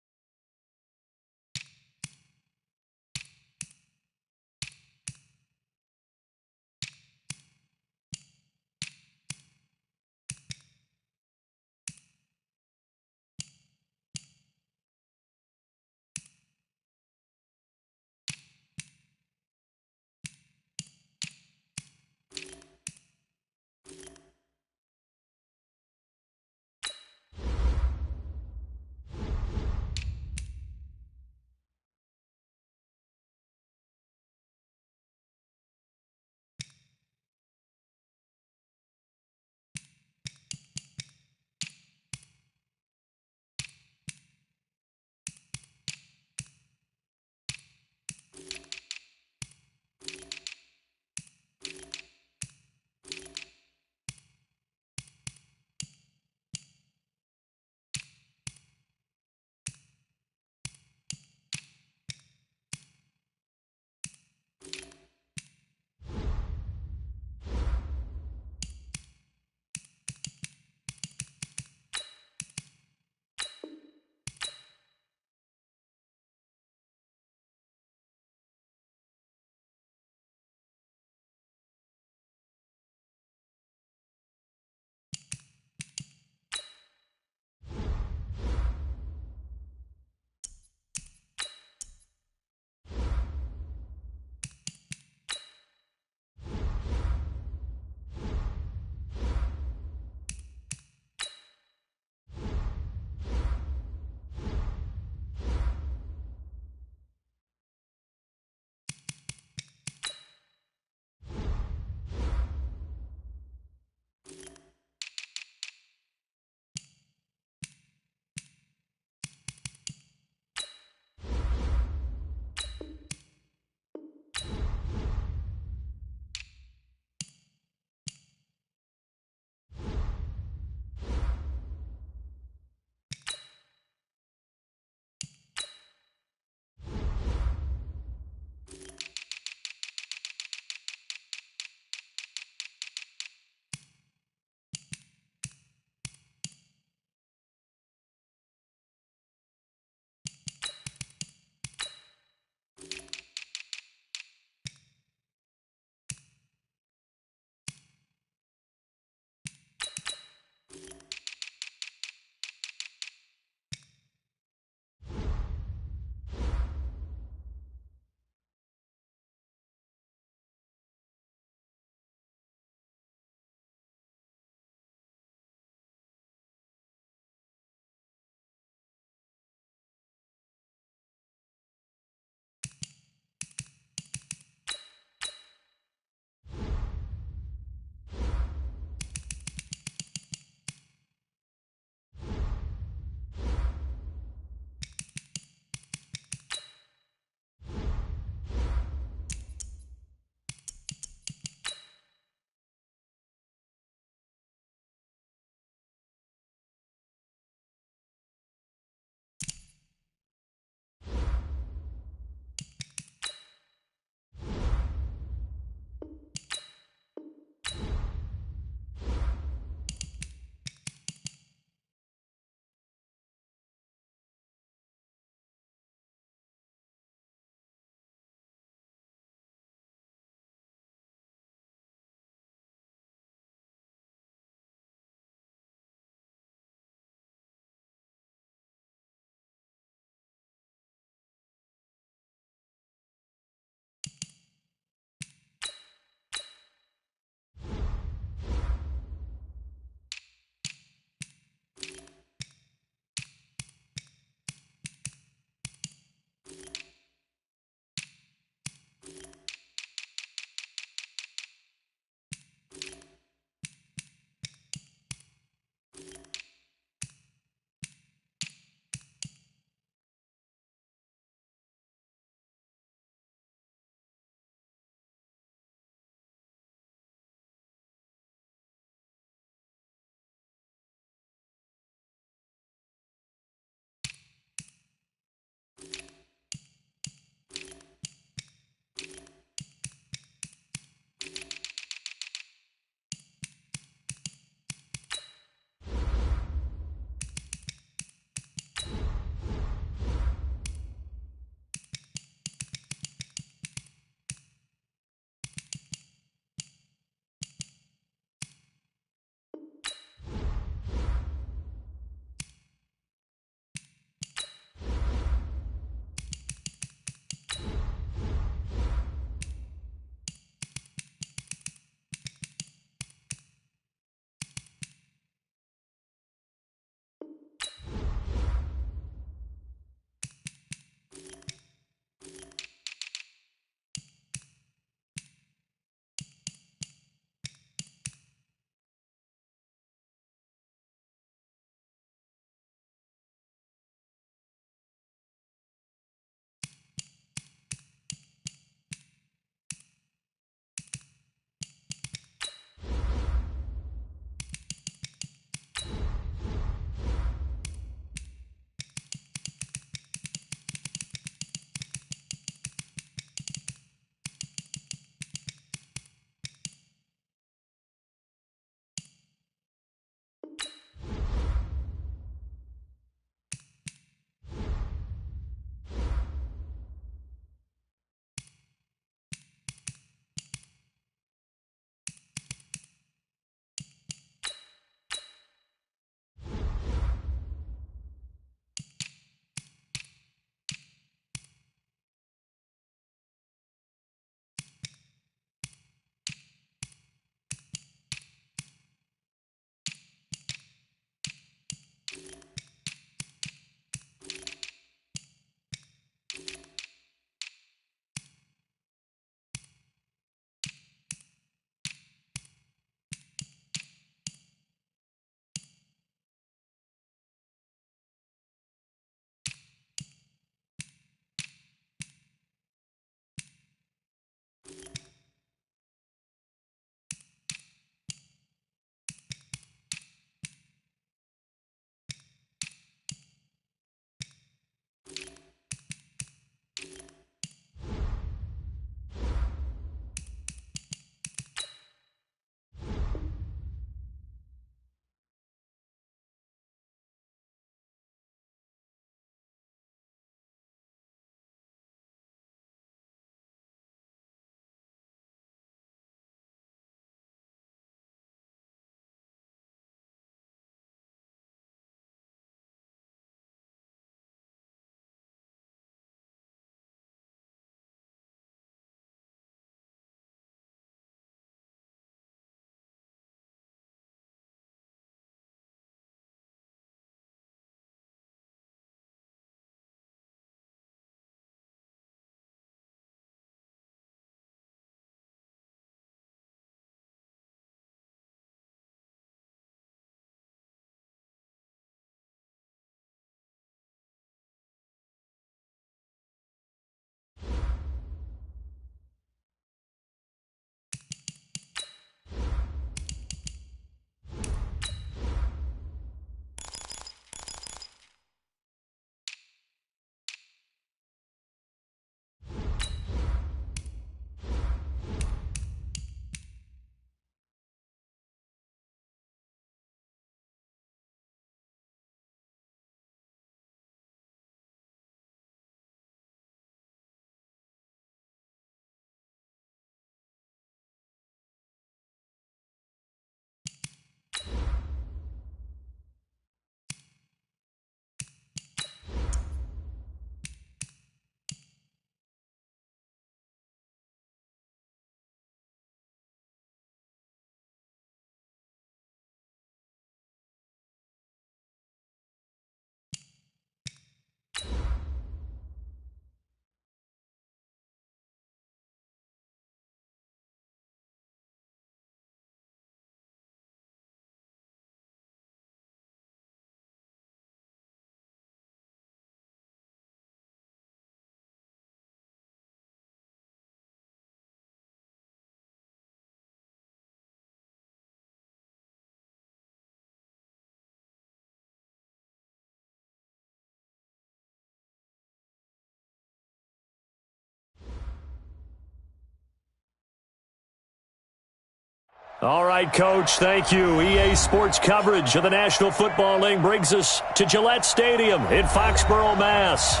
All right, Coach, thank you. EA Sports coverage of the National Football League brings us to Gillette Stadium in Foxborough, Mass.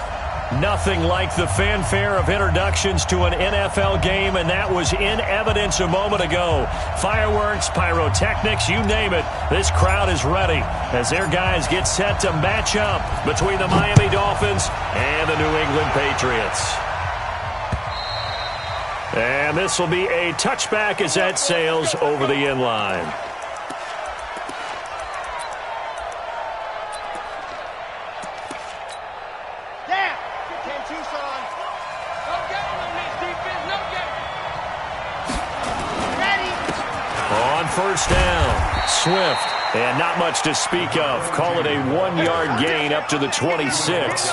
Nothing like the fanfare of introductions to an NFL game, and that was in evidence a moment ago. Fireworks, pyrotechnics, you name it. This crowd is ready as their guys get set to match up between the Miami Dolphins and the New England Patriots. And this will be a touchback as that sails over the end line. On first down, Swift. And not much to speak of. Call it a 1-yard gain up to the 26.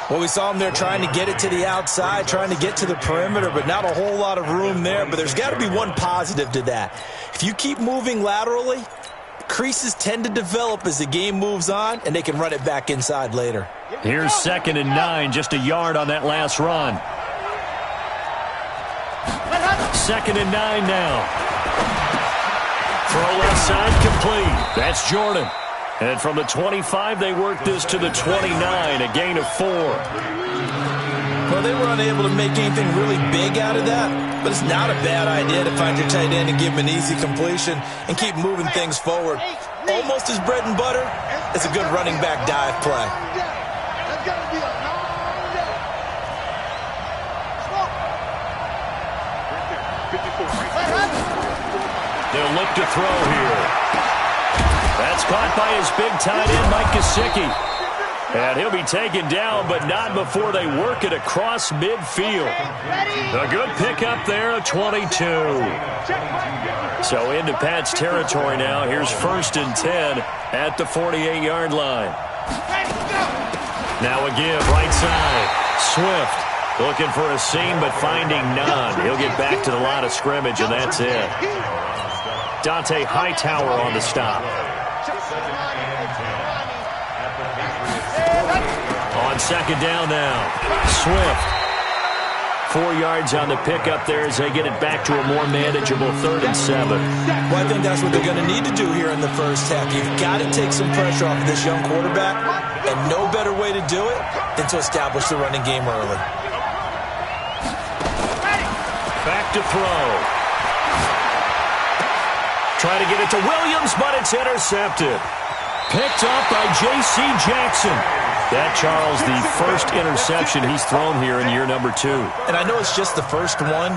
Well, we saw him there trying to get it to the outside, trying to get to the perimeter, but not a whole lot of room there. But there's got to be one positive to that. If you keep moving laterally, creases tend to develop as the game moves on, and they can run it back inside later. Here's 2nd and 9, just a yard on that last run. 2nd and 9 now. Throw left side complete. That's Jordan. And from the 25, they work this to the 29, a gain of 4. Well, they were unable to make anything really big out of that, but it's not a bad idea to find your tight end and give him an easy completion and keep moving things forward. Almost his bread and butter is a good running back dive play. They'll look to throw here. That's caught by his big tight end, Mike Gesicki. And he'll be taken down, but not before they work it across midfield. A good pickup there, a 22. So into Pat's territory now. Here's 1st and 10 at the 48-yard line. Now a give, right side. Swift looking for a seam, but finding none. He'll get back to the line of scrimmage, and that's it. Dante Hightower on the stop. On 2nd down now, Swift. 4 yards on the pickup there as they get it back to a more manageable 3rd and 7. Well, I think that's what they're going to need to do here in the first half. You've got to take some pressure off of this young quarterback, and no better way to do it than to establish the running game early. Back to throw. Try to get it to Williams, but it's intercepted. Picked up by J.C. Jackson. That, Charles, the first interception he's thrown here in year number 2. And I know it's just the first one,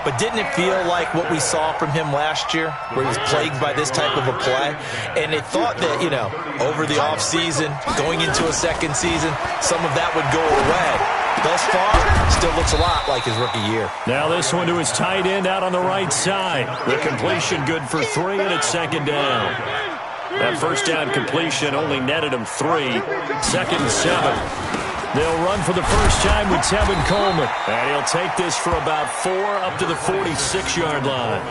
but didn't it feel like what we saw from him last year, where he was plagued by this type of a play? And they thought that, over the offseason, going into a second season, some of that would go away. Thus far, still looks a lot like his rookie year. Now this one to his tight end out on the right side. The completion good for 3, and it's 2nd down. That first down completion only netted him 3. 2nd and 7. They'll run for the first time with Tevin Coleman. And he'll take this for about 4 up to the 46-yard line.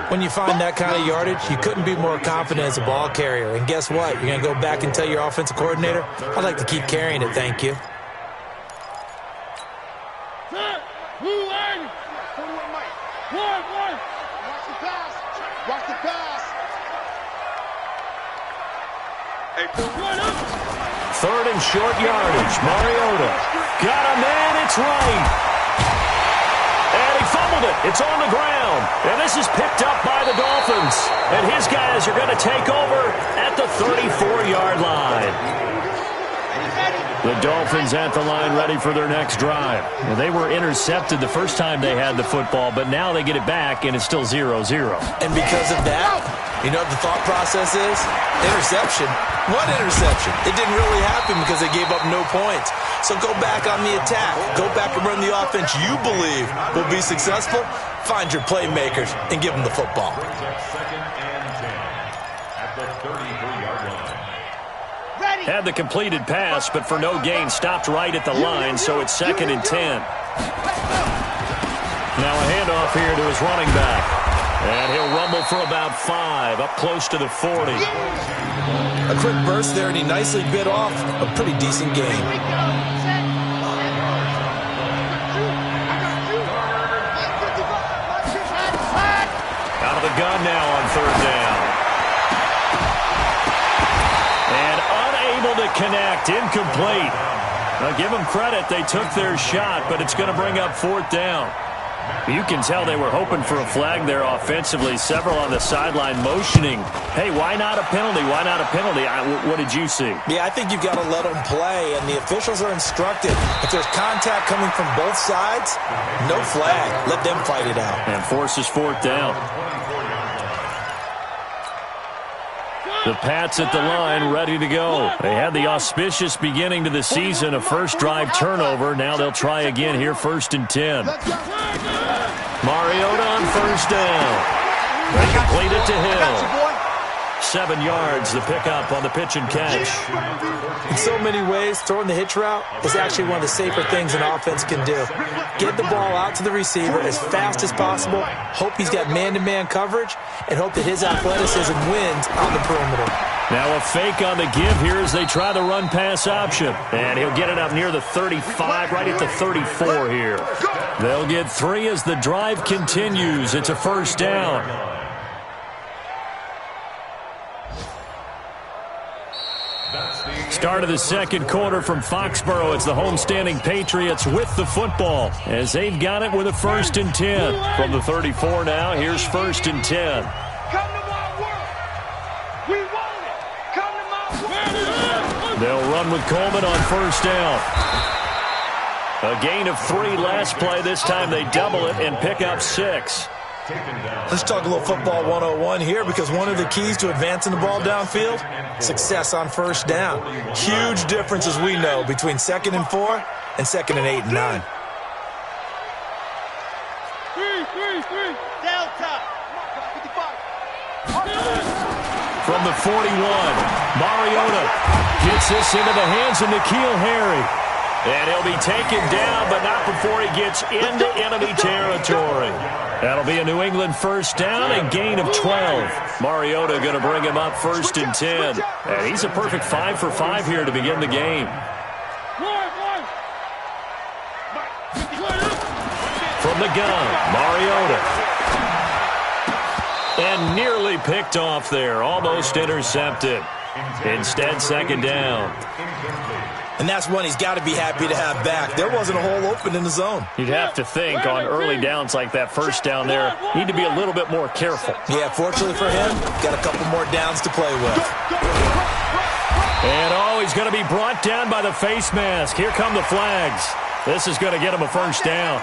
When you find that kind of yardage, you couldn't be more confident as a ball carrier. And guess what? You're going to go back and tell your offensive coordinator, I'd like to keep carrying it, thank you. Watch the pass. 3rd and short yardage. Mariota got a man. It's right. And he fumbled it. It's on the ground. And this is picked up by the Dolphins. And his guys are going to take over at the 34-yard line. The Dolphins at the line ready for their next drive. Well, they were intercepted the first time they had the football, but now they get it back, and it's still 0-0. And because of that, you know what the thought process is? Interception. What interception? It didn't really happen because they gave up no points. So go back on the attack. Go back and run the offense you believe will be successful. Find your playmakers and give them the football. 2nd and 10 at the 33-yard line. Had the completed pass, but for no gain, stopped right at the line, so it's 2nd and 10. Now a handoff here to his running back. And he'll rumble for about 5, up close to the 40. A quick burst there, and he nicely bit off a pretty decent game. Out gun now on third down. And unable to connect. Incomplete. Now, give them credit. They took their shot, but it's going to bring up fourth down. You can tell they were hoping for a flag there offensively. Several on the sideline motioning, hey, why not a penalty? Why not a penalty? What did you see? Yeah, I think you've got to let them play, and the officials are instructed. If there's contact coming from both sides, no flag. Let them fight it out. And forces fourth down. The Pats at the line, ready to go. They had the auspicious beginning to the season, a first drive turnover. Now they'll try again here, 1st and 10. Mariota on first down. They complete it to Hill. 7 yards, the pickup on the pitch and catch. In so many ways, throwing the hitch route is actually one of the safer things an offense can do. Get the ball out to the receiver as fast as possible, hope he's got man-to-man coverage, and hope that his athleticism wins on the perimeter. Now a fake on the give here as they try the run-pass option. And he'll get it up near the 35, right at the 34 here. They'll get 3 as the drive continues. It's a first down. Start of the second quarter from Foxborough. It's the homestanding Patriots with the football as they've got it with a 1st and 10. From the 34 now, here's 1st and 10. Come to my world. We want it. Come to my world. They'll run with Coleman on first down. A gain of 3 last play. This time they double it and pick up 6. Let's talk a little football 101 here, because one of the keys to advancing the ball downfield, success on first down. Huge difference, as we know, between 2nd and 4 and 2nd and 8 and 9. 3. Delta. From the 41, Mariota gets this into the hands of N'Keal Harry. And he'll be taken down, but not before he gets into enemy territory. That'll be a New England first down, a gain of 12. Mariota going to bring him up 1st and 10. And he's a perfect 5 for 5 here to begin the game. From the gun, Mariota. And nearly picked off there, almost intercepted. Instead, 2nd down. And that's one he's got to be happy to have back. There wasn't a hole open in the zone. You'd have to think on early downs like that, first down there, need to be a little bit more careful. Yeah, fortunately for him, got a couple more downs to play with. And he's going to be brought down by the face mask. Here come the flags. This is going to get him a first down.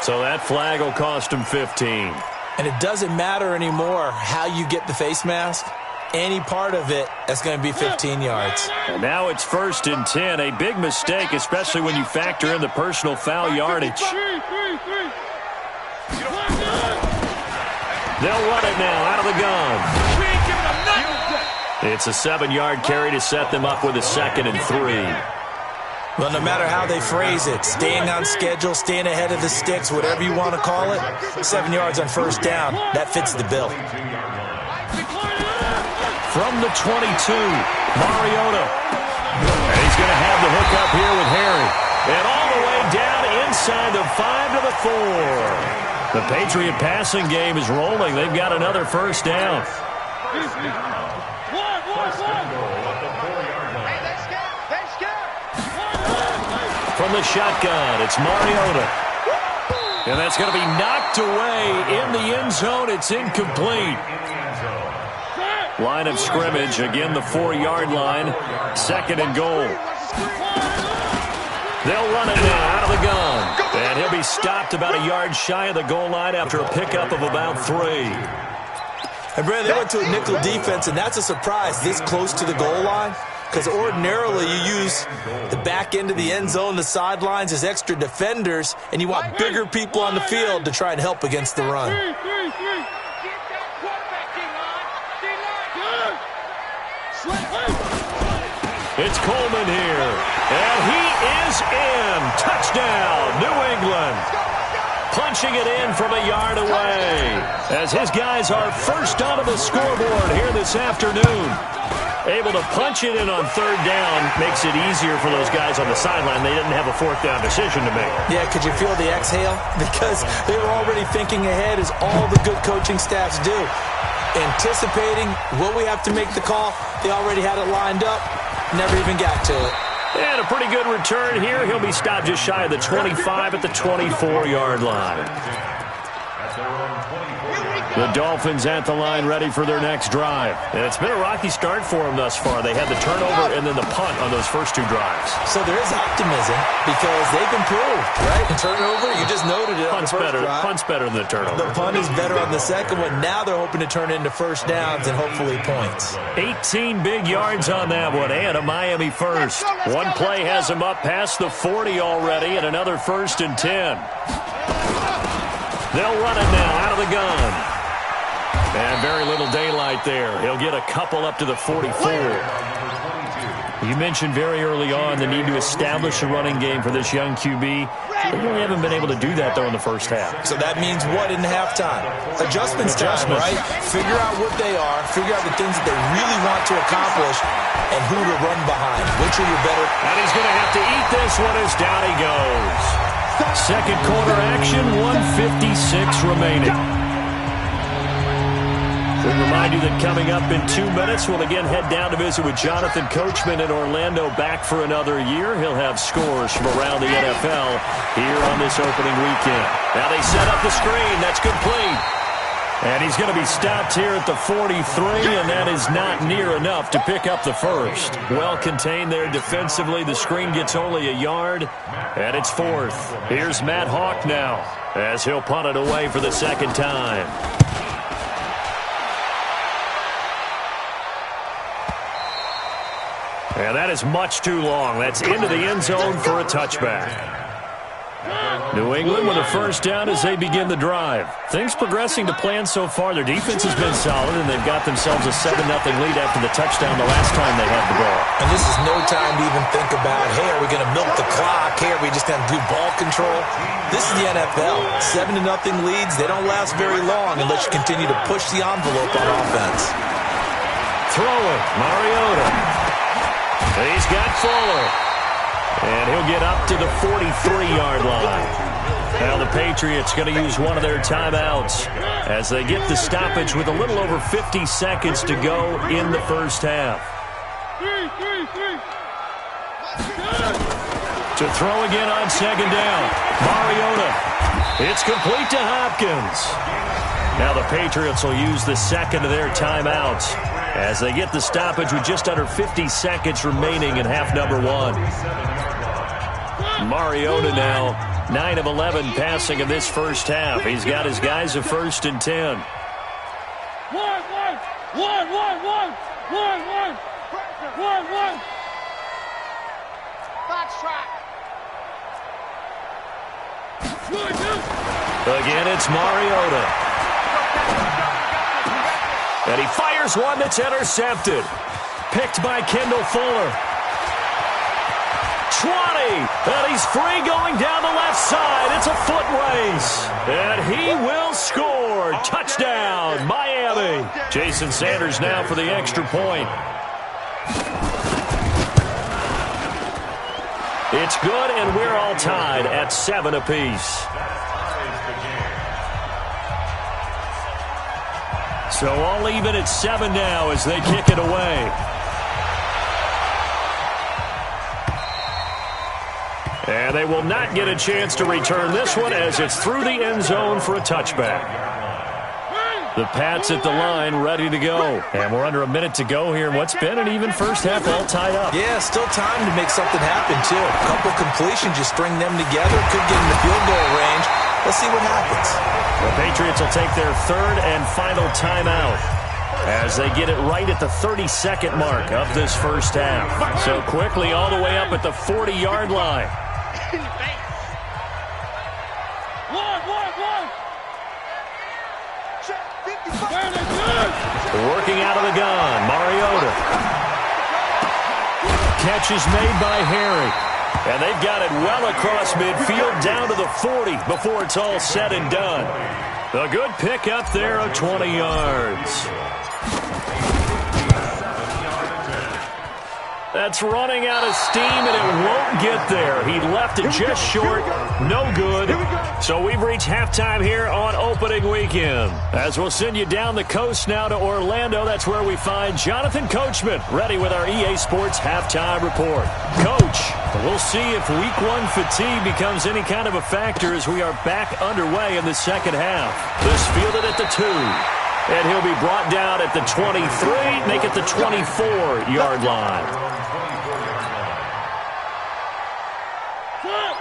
So that flag will cost him 15. And it doesn't matter anymore how you get the face mask. Any part of it, that's going to be 15 yards. And now it's 1st and 10. A big mistake, especially when you factor in the personal foul yardage. They'll run it now out of the gun. It's a 7-yard carry to set them up with a 2nd and 3. Well, no matter how they phrase it, staying on schedule, staying ahead of the sticks, whatever you want to call it, 7 yards on first down, that fits the bill. From the 22, Mariota. And he's going to have the hook up here with Harry. And all the way down inside the 5 to the 4. The Patriot passing game is rolling. They've got another first down. From the shotgun, it's Mariota. And that's going to be knocked away in the end zone. It's incomplete. Line of scrimmage, again the 4-yard line, 2nd and goal. They'll run it now out of the gun. And he'll be stopped about a yard shy of the goal line after a pickup of about 3. And Brad, they went to a nickel defense, and that's a surprise this close to the goal line. Because ordinarily you use the back end of the end zone, the sidelines as extra defenders, and you want bigger people on the field to try and help against the run. It's Coleman here, and he is in. Touchdown, New England. Punching it in from a yard away as his guys are first onto the scoreboard here this afternoon. Able to punch it in on third down makes it easier for those guys on the sideline. They didn't have a fourth down decision to make. Yeah, could you feel the exhale? Because they were already thinking ahead, as all the good coaching staffs do. Anticipating, will we have to make the call? They already had it lined up. Never even got to it. And a pretty good return here. He'll be stopped just shy of the 25 at the 24-yard line. The Dolphins at the line ready for their next drive. And it's been a rocky start for them thus far. They had the turnover and then the punt on those first two drives. So there is optimism because they've improved, right? The turnover, you just noted it. Punt's better than the turnover. The punt is better on the second one. Now they're hoping to turn it into first downs and hopefully points. 18 big yards on that one and a Miami first. One play has them up past the 40 already and another 1st and 10. They'll run it now out of the gun. And very little daylight there. He'll get a couple up to the 44. You mentioned very early on the need to establish a running game for this young QB. They really haven't been able to do that, though, in the first half. So that means what in halftime? Adjustments time, right? Figure out what they are. Figure out the things that they really want to accomplish and who to run behind. Which are your better? And he's going to have to eat this one as down he goes. Second quarter action, 1:56 remaining. We remind you that coming up in 2 minutes, we'll again head down to visit with Jonathan Coachman in Orlando, back for another year. He'll have scores from around the NFL here on this opening weekend. Now they set up the screen. That's complete. And he's going to be stopped here at the 43, and that is not near enough to pick up the first. Well contained there defensively. The screen gets only a yard, and it's 4th. Here's Matt Hawk now as he'll punt it away for the second time. And that is much too long. That's into the end zone for a touchback. New England with a first down as they begin the drive. Things progressing to plan so far. Their defense has been solid, and they've got themselves a 7-0 lead after the touchdown the last time they had the ball. And this is no time to even think about, hey, are we going to milk the clock? Hey, are we just going to do ball control? This is the NFL. 7-0 leads. They don't last very long unless you continue to push the envelope on offense. Throwing, Mariota. He's got Fuller. And he'll get up to the 43-yard line. Now the Patriots going to use one of their timeouts as they get the stoppage with a little over 50 seconds to go in the first half. To throw again on second down. Mariota. It's complete to Hopkins. Now the Patriots will use the second of their timeouts as they get the stoppage with just under 50 seconds remaining in half number 1. Mariota now 9 of 11 passing in this first half. He's got his guys a 1st and 10. One. Box track. Again, it's Mariota. And he fires one that's intercepted. Picked by Kendall Fuller. 20, and he's free going down the left side. It's a foot race, and he will score. Touchdown, Miami. Jason Sanders now for the extra point. It's good, and we're all tied at 7 apiece. So all even at 7 now as they kick it away. And they will not get a chance to return this one as it's through the end zone for a touchback. The Pats at the line ready to go. And we're under a minute to go here in what's been an even first half, all tied up. Yeah, still time to make something happen, too. A couple completions, you string them together, could get in the field goal range. Let's see what happens. The Patriots will take their third and final timeout as they get it right at the 32nd mark of this first half. So quickly all the way up at the 40-yard line. Working out of the gun, Mariota. Catch is made by Harry. And they've got it well across midfield down to the 40 before it's all said and done. A good pickup there of 20 yards. That's running out of steam, and it won't get there. He left it just short. No good. So we've reached halftime here on opening weekend. As we'll send you down the coast now to Orlando, that's where we find Jonathan Coachman, ready with our EA Sports halftime report. Coach, we'll see if week one fatigue becomes any kind of a factor as we are back underway in the second half. This fielded at the 2. And he'll be brought down at the 23, make it the 24-yard line.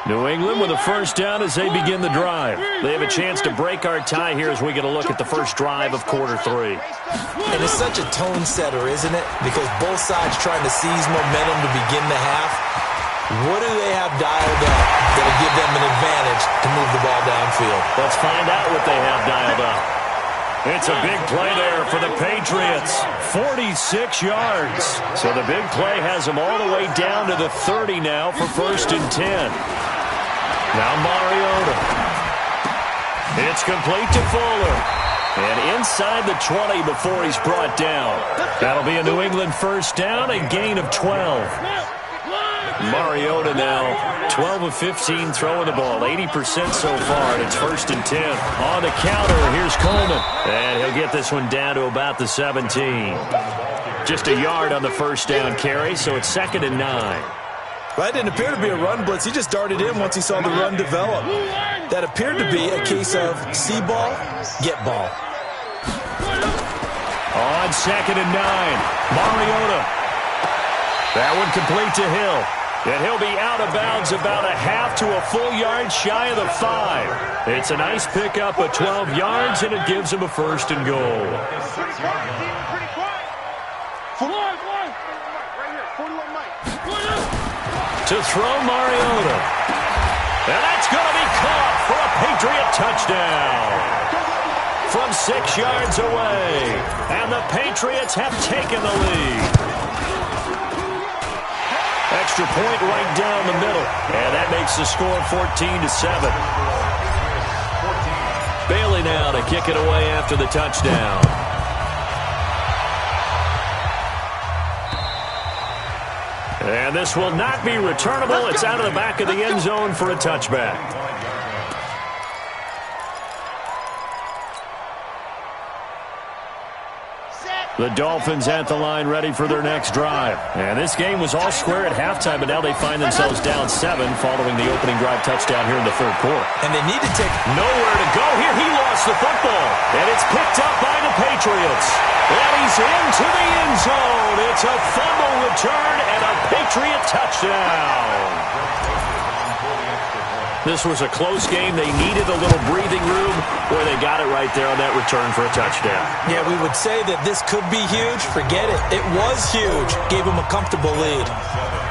New England with a first down as they begin the drive. They have a chance to break our tie here as we get a look at the first drive of quarter 3. And it's such a tone setter, isn't it? Because both sides trying to seize momentum to begin the half. What do they have dialed up that'll give them an advantage to move the ball downfield? Let's find out what they have dialed up. It's a big play there for the Patriots. 46 yards. So the big play has them all the way down to the 30 now for 1st and 10. Now Mariota. It's complete to Fuller. And inside the 20 before he's brought down. That'll be a New England first down, a gain of 12. Mariota now 12 of 15 throwing the ball, 80% so far, and it's 1st and 10. On the counter, here's Coleman. And he'll get this one down to about the 17. Just a yard on the first down carry, so it's 2nd and 9. Well, that didn't appear to be a run blitz. He just darted in once he saw the run develop. That appeared to be a case of see ball, get ball. On 2nd and 9, Mariota. That one complete to Hill. And he'll be out of bounds about a half to a full yard shy of the 5. It's a nice pickup of 12 yards, and it gives him a 1st and goal. To throw Mariota. And that's going to be caught for a Patriot touchdown. From 6 yards away. And the Patriots have taken the lead. Extra point right down the middle. And that makes the score 14-7. Bailey now to kick it away after the touchdown. And this will not be returnable. It's out of the back of the end zone for a touchback. The Dolphins at the line ready for their next drive. And this game was all square at halftime, but now they find themselves down 7 following the opening drive touchdown here in the 3rd quarter. And they need to take nowhere to go here. He lost the football. And it's picked up by the Patriots. And he's into the end zone. It's a fumble return and a Patriot touchdown. This was a close game. They needed a little breathing room. Boy, they got it right there on that return for a touchdown. Yeah, we would say that this could be huge. Forget it. It was huge. Gave them a comfortable lead.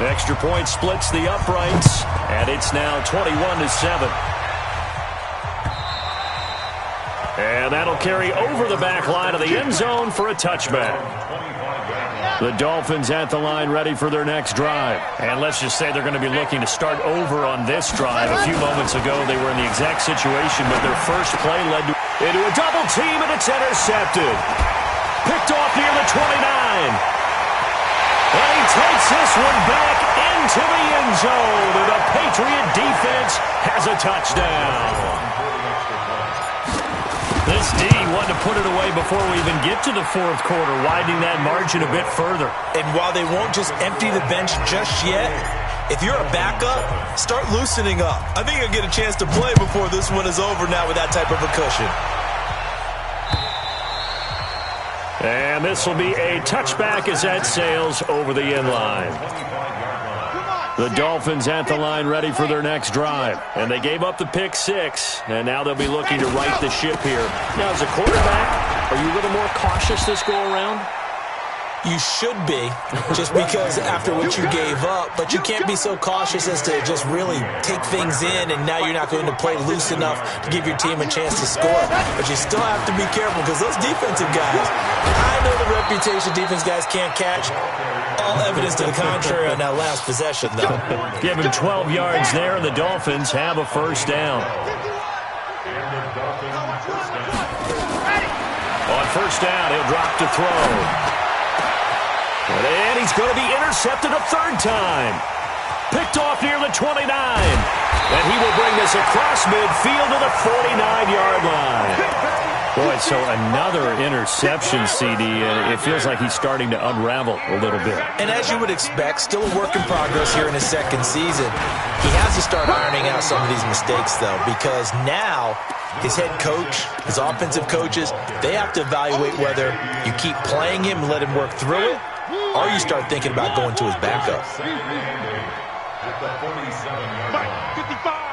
The extra point splits the uprights, and it's now 21-7. And that'll carry over the back line of the end zone for a touchback. The Dolphins at the line ready for their next drive. And let's just say they're going to be looking to start over on this drive. A few moments ago, they were in the exact situation, but their first play led into a double team, and it's intercepted. Picked off near the 29. And he takes this one back into the end zone, and the Patriot defense has a touchdown. This D wanted to put it away before we even get to the 4th quarter, widening that margin a bit further. And while they won't just empty the bench just yet, if you're a backup, start loosening up. I think you'll get a chance to play before this one is over now with that type of a cushion. And this will be a touchback as that sails over the end line. The Dolphins at the line ready for their next drive. And they gave up the pick 6, and now they'll be looking to right the ship here. Now, as a quarterback, are you a little more cautious this go-around? You should be, just because after what you gave up, but you can't be so cautious as to just really take things in, and now you're not going to play loose enough to give your team a chance to score. But you still have to be careful because those defensive guys, I know the reputation defense guys can't catch. All evidence to the contrary on that last possession, though. Give him 12 yards there, and the Dolphins have a first down. On first down, he'll drop to throw. And he's going to be intercepted a third time. Picked off near the 29. And he will bring this across midfield to the 49-yard line. Boy, so another interception, CD, and it feels like he's starting to unravel a little bit. And as you would expect, still a work in progress here in his second season. He has to start ironing out some of these mistakes, though, because now his head coach, his offensive coaches, they have to evaluate whether you keep playing him and let him work through it, or you start thinking about going to his backup. At the 47-yard line. 55.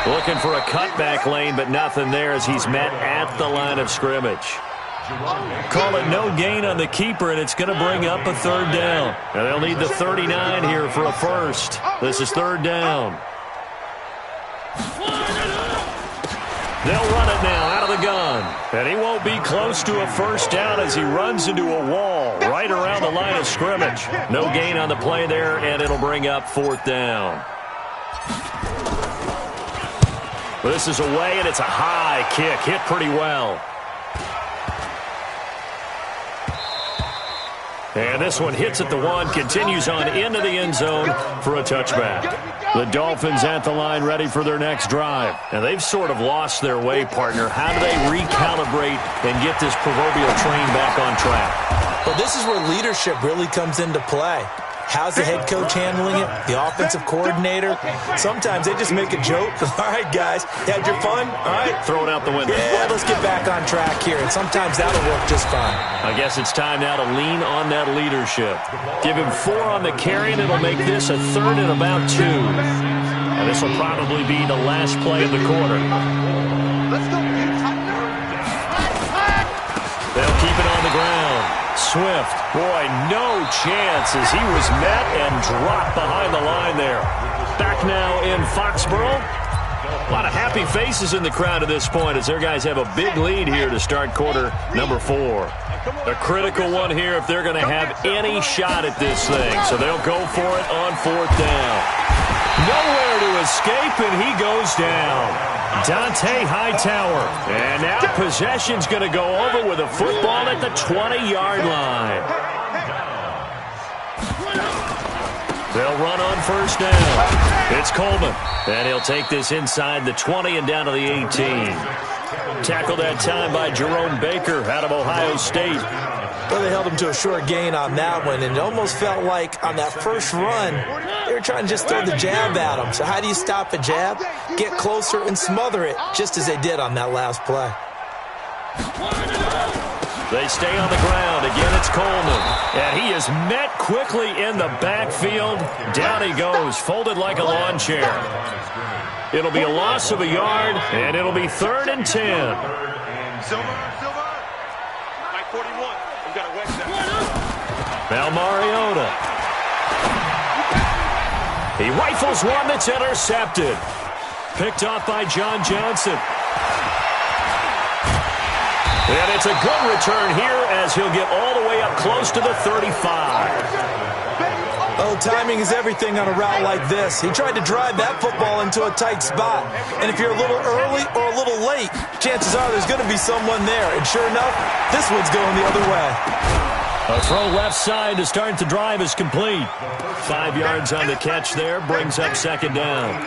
Looking for a cutback lane, but nothing there as he's met at the line of scrimmage. Call it no gain on the keeper, and it's going to bring up a third down. And they'll need the 39 here for a first. This is third down. They'll run it now out of the gun. And he won't be close to a first down as he runs into a wall right around the line of scrimmage. No gain on the play there, and it'll bring up fourth down. This is away, and it's a high kick. Hit pretty well. And this one hits at the one, continues on into the end zone for a touchback. The Dolphins at the line ready for their next drive. And they've sort of lost their way, partner. How do they recalibrate and get this proverbial train back on track? Well, this is where leadership really comes into play. How's the head coach handling it? The offensive coordinator? Sometimes they just make a joke. All right, guys, you had your fun? All right. Throw it out the window. Yeah, let's get back on track here. And sometimes that'll work just fine. I guess it's time now to lean on that leadership. Give him 4 on the carry, and it'll make this a third and about 2. And this will probably be the last play of the quarter. Let's go. They'll keep it on the ground. Swift, boy, no chance as he was met and dropped behind the line there. Back now in Foxborough. A lot of happy faces in the crowd at this point as their guys have a big lead here to start quarter number 4. A critical one here if they're going to have any shot at this thing. So they'll go for it on fourth down. Nowhere to escape, and he goes down. Dante Hightower. And now possession's going to go over with a football at the 20-yard line. They'll run on first down. It's Coleman. And he'll take this inside the 20 and down to the 18. Tackled that time by Jerome Baker out of Ohio State. Well, they held him to a short gain on that one, and it almost felt like on that first run, they were trying to just throw the jab at him. So how do you stop a jab? Get closer and smother it, just as they did on that last play. They stay on the ground. Again, it's Coleman. And he is met quickly in the backfield. Down he goes, folded like a lawn chair. It'll be a loss of a yard, and it'll be 3rd and 10. Silver. Mike 41. You got to wedge that. Now Mariota. He rifles one that's intercepted. Picked off by John Johnson. And it's a good return here as he'll get all the way up close to the 35. Oh, timing is everything on a route like this. He tried to drive that football into a tight spot. And if you're a little early or a little late, chances are there's going to be someone there. And sure enough, this one's going the other way. A throw left side to start the drive is complete. 5 yards on the catch there, brings up second down.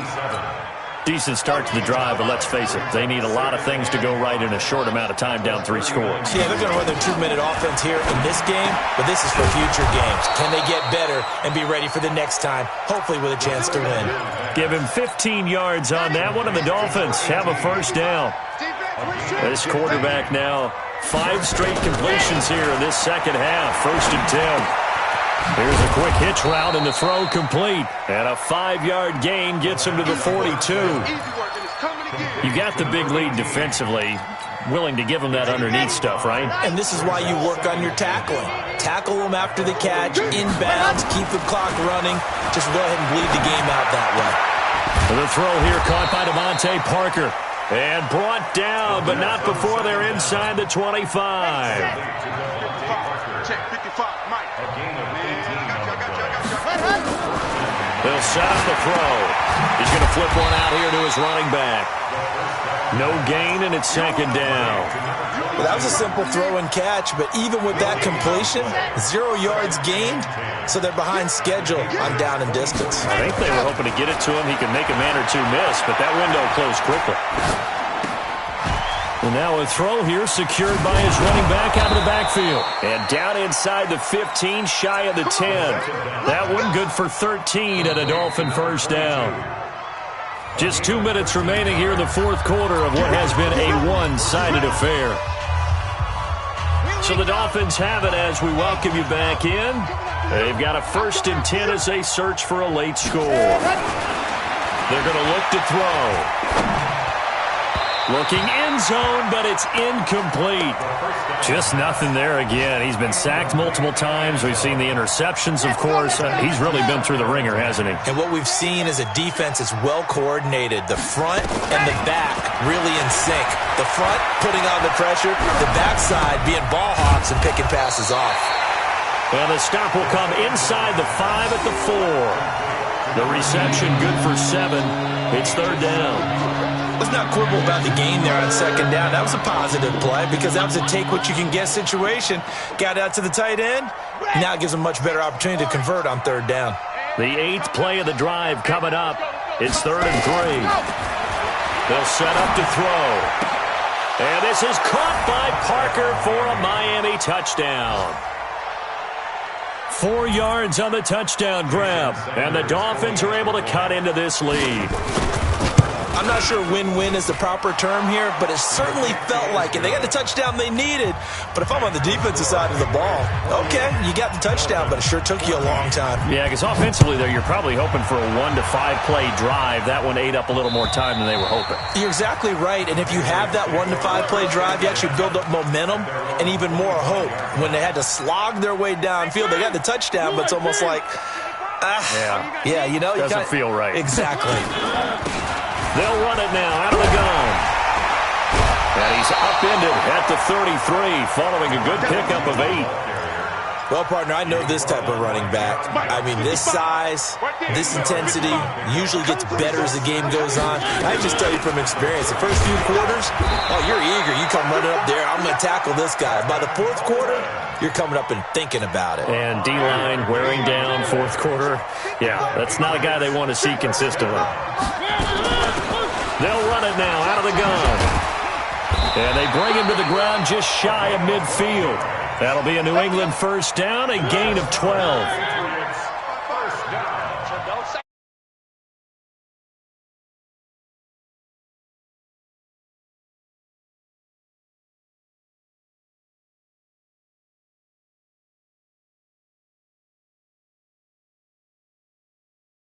Decent start to the drive, but let's face it, they need a lot of things to go right in a short amount of time, down 3 scores. Yeah, they're going to run their 2-minute offense here in this game, but this is for future games. Can they get better and be ready for the next time, hopefully with a chance to win? Give him 15 yards on that one, and the Dolphins have a first down. This quarterback now, 5 straight completions here in this second half, 1st and 10. Here's a quick hitch route, and the throw complete. And a 5-yard gain gets him to the 42. You got the big lead defensively. Willing to give him that underneath stuff, right? And this is why you work on your tackling. Tackle them after the catch, inbounds, keep the clock running. Just go ahead and bleed the game out that way. The throw here caught by Devontae Parker. And brought down, but not before they're inside the 25. Check 55, Mike. They'll set up the throw. He's going to flip one out here to his running back. No gain, and it's second down. Well, that was a simple throw and catch, but even with that completion, 0 yards gained, so they're behind schedule on down and distance. I think they were hoping to get it to him. He could make a man or two miss, but that window closed quickly. And now a throw here secured by his running back out of the backfield. And down inside the 15, shy of the 10. That one good for 13 and a Dolphin first down. Just 2 minutes remaining here in the fourth quarter of what has been a one-sided affair. So the Dolphins have it as we welcome you back in. They've got a 1st and 10 as they search for a late score. They're going to look to throw. Looking end zone, but it's incomplete. Just nothing there again. He's been sacked multiple times. We've seen the interceptions, of course. He's really been through the ringer, hasn't he? And what we've seen is a defense is well coordinated. The front and the back really in sync. The front putting on the pressure, the backside being ball hawks and picking passes off. And the stop will come inside the 5 at the 4. The reception good for 7. It's third down. Let's not quibble about the gain there on second down. That was a positive play because that was a take-what-you-can-get situation. Got out to the tight end. Now it gives them a much better opportunity to convert on third down. The 8th play of the drive coming up. It's 3rd and 3. They'll set up to throw. And this is caught by Parker for a Miami touchdown. 4 yards on the touchdown grab. And the Dolphins are able to cut into this lead. I'm not sure win-win is the proper term here, but it certainly felt like it. They got the touchdown they needed, but if I'm on the defensive side of the ball, okay, you got the touchdown, but it sure took you a long time. Yeah, because offensively there, you're probably hoping for a 1 to 5 play drive. That one ate up a little more time than they were hoping. You're exactly right, and if you have that 1 to 5 play drive, you actually build up momentum and even more hope. When they had to slog their way downfield, they got the touchdown, but it's almost like, yeah, you know. Doesn't feel right. Exactly. They'll run it now out of the gun. And he's upended at the 33 following a good pickup of 8. Well, partner, I know this type of running back. I mean, this size, this intensity usually gets better as the game goes on. I just tell you from experience, the first few quarters, oh, you're eager. You come running up there, I'm going to tackle this guy. By the fourth quarter, you're coming up and thinking about it. And D-line wearing down fourth quarter. Yeah, that's not a guy they want to see consistently. They'll run it now out of the gun. And they bring him to the ground just shy of midfield. That'll be a New England first down, a gain of 12.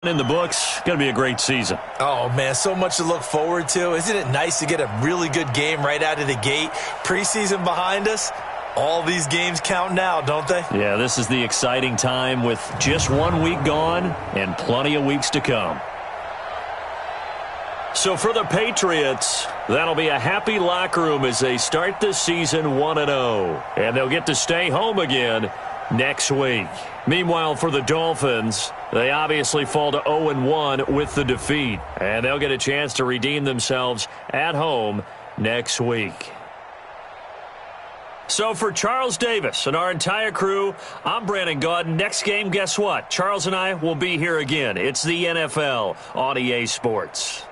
In the books, going to be a great season. Oh, man, so much to look forward to. Isn't it nice to get a really good game right out of the gate? Preseason behind us, all these games count now, don't they? Yeah, this is the exciting time with just 1 week gone and plenty of weeks to come. So for the Patriots, that'll be a happy locker room as they start this season 1-0. And they'll get to stay home again next week. Meanwhile, for the Dolphins, they obviously fall to 0-1 with the defeat. And they'll get a chance to redeem themselves at home next week. So for Charles Davis and our entire crew, I'm Brandon Gaudin. Next game, guess what? Charles and I will be here again. It's the NFL on EA Sports.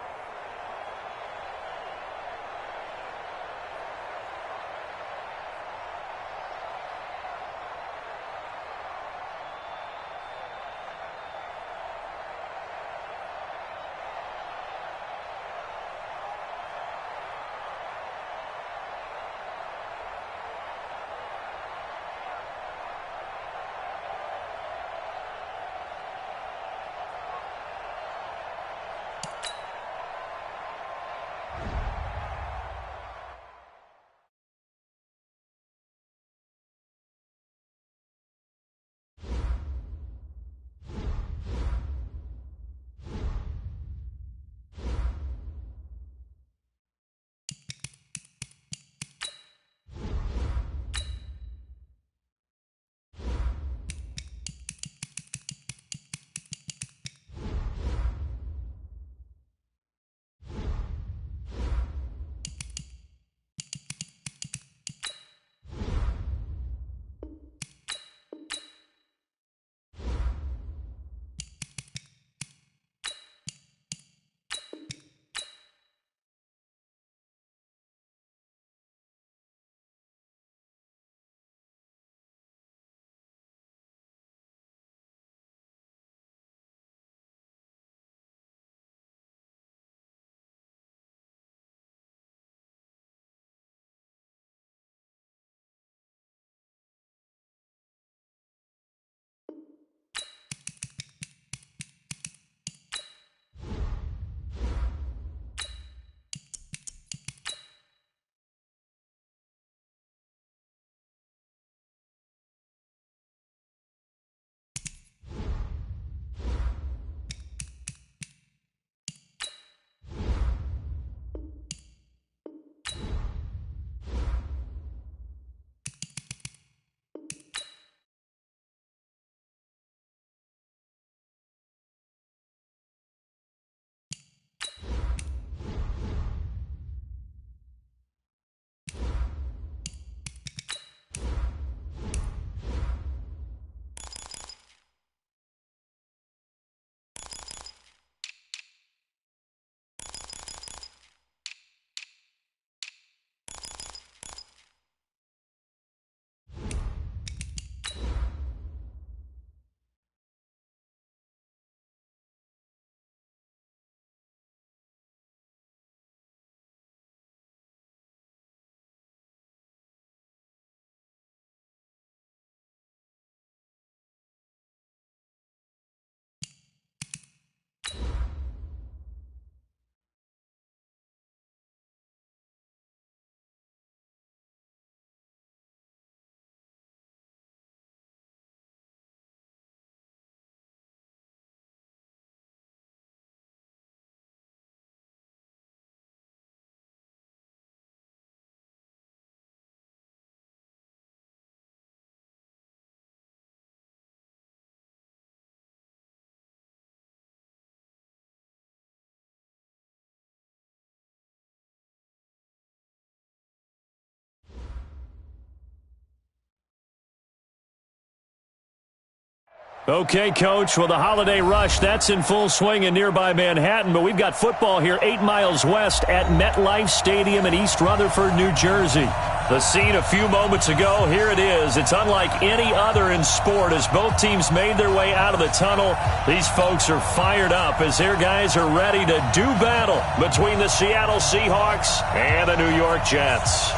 Okay, Coach, well, the holiday rush, that's in full swing in nearby Manhattan, but we've got football here 8 miles west at MetLife Stadium in East Rutherford, New Jersey. The scene a few moments ago, here it is. It's unlike any other in sport as both teams made their way out of the tunnel. These folks are fired up as their guys are ready to do battle between the Seattle Seahawks and the New York Jets.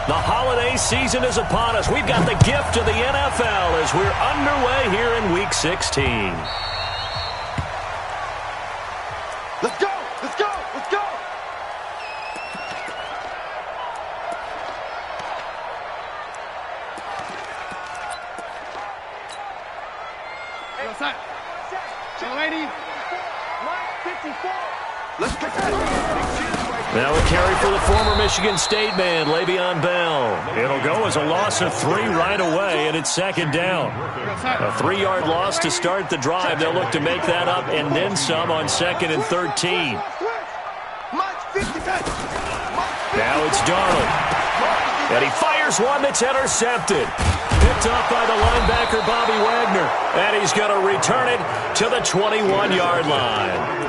The holiday season is upon us. We've got the gift of the NFL as we're underway here in Week 16. Let's go! Let's go! Let's go! Let's go! Now a carry for the former Michigan State man, Le'Veon Bell. It'll go as a loss of 3 right away, and it's second down. A 3-yard loss to start the drive. They'll look to make that up and then some on 2nd and 13. Now it's Darnold. And he fires one that's intercepted. Picked up by the linebacker, Bobby Wagner. And he's going to return it to the 21-yard line.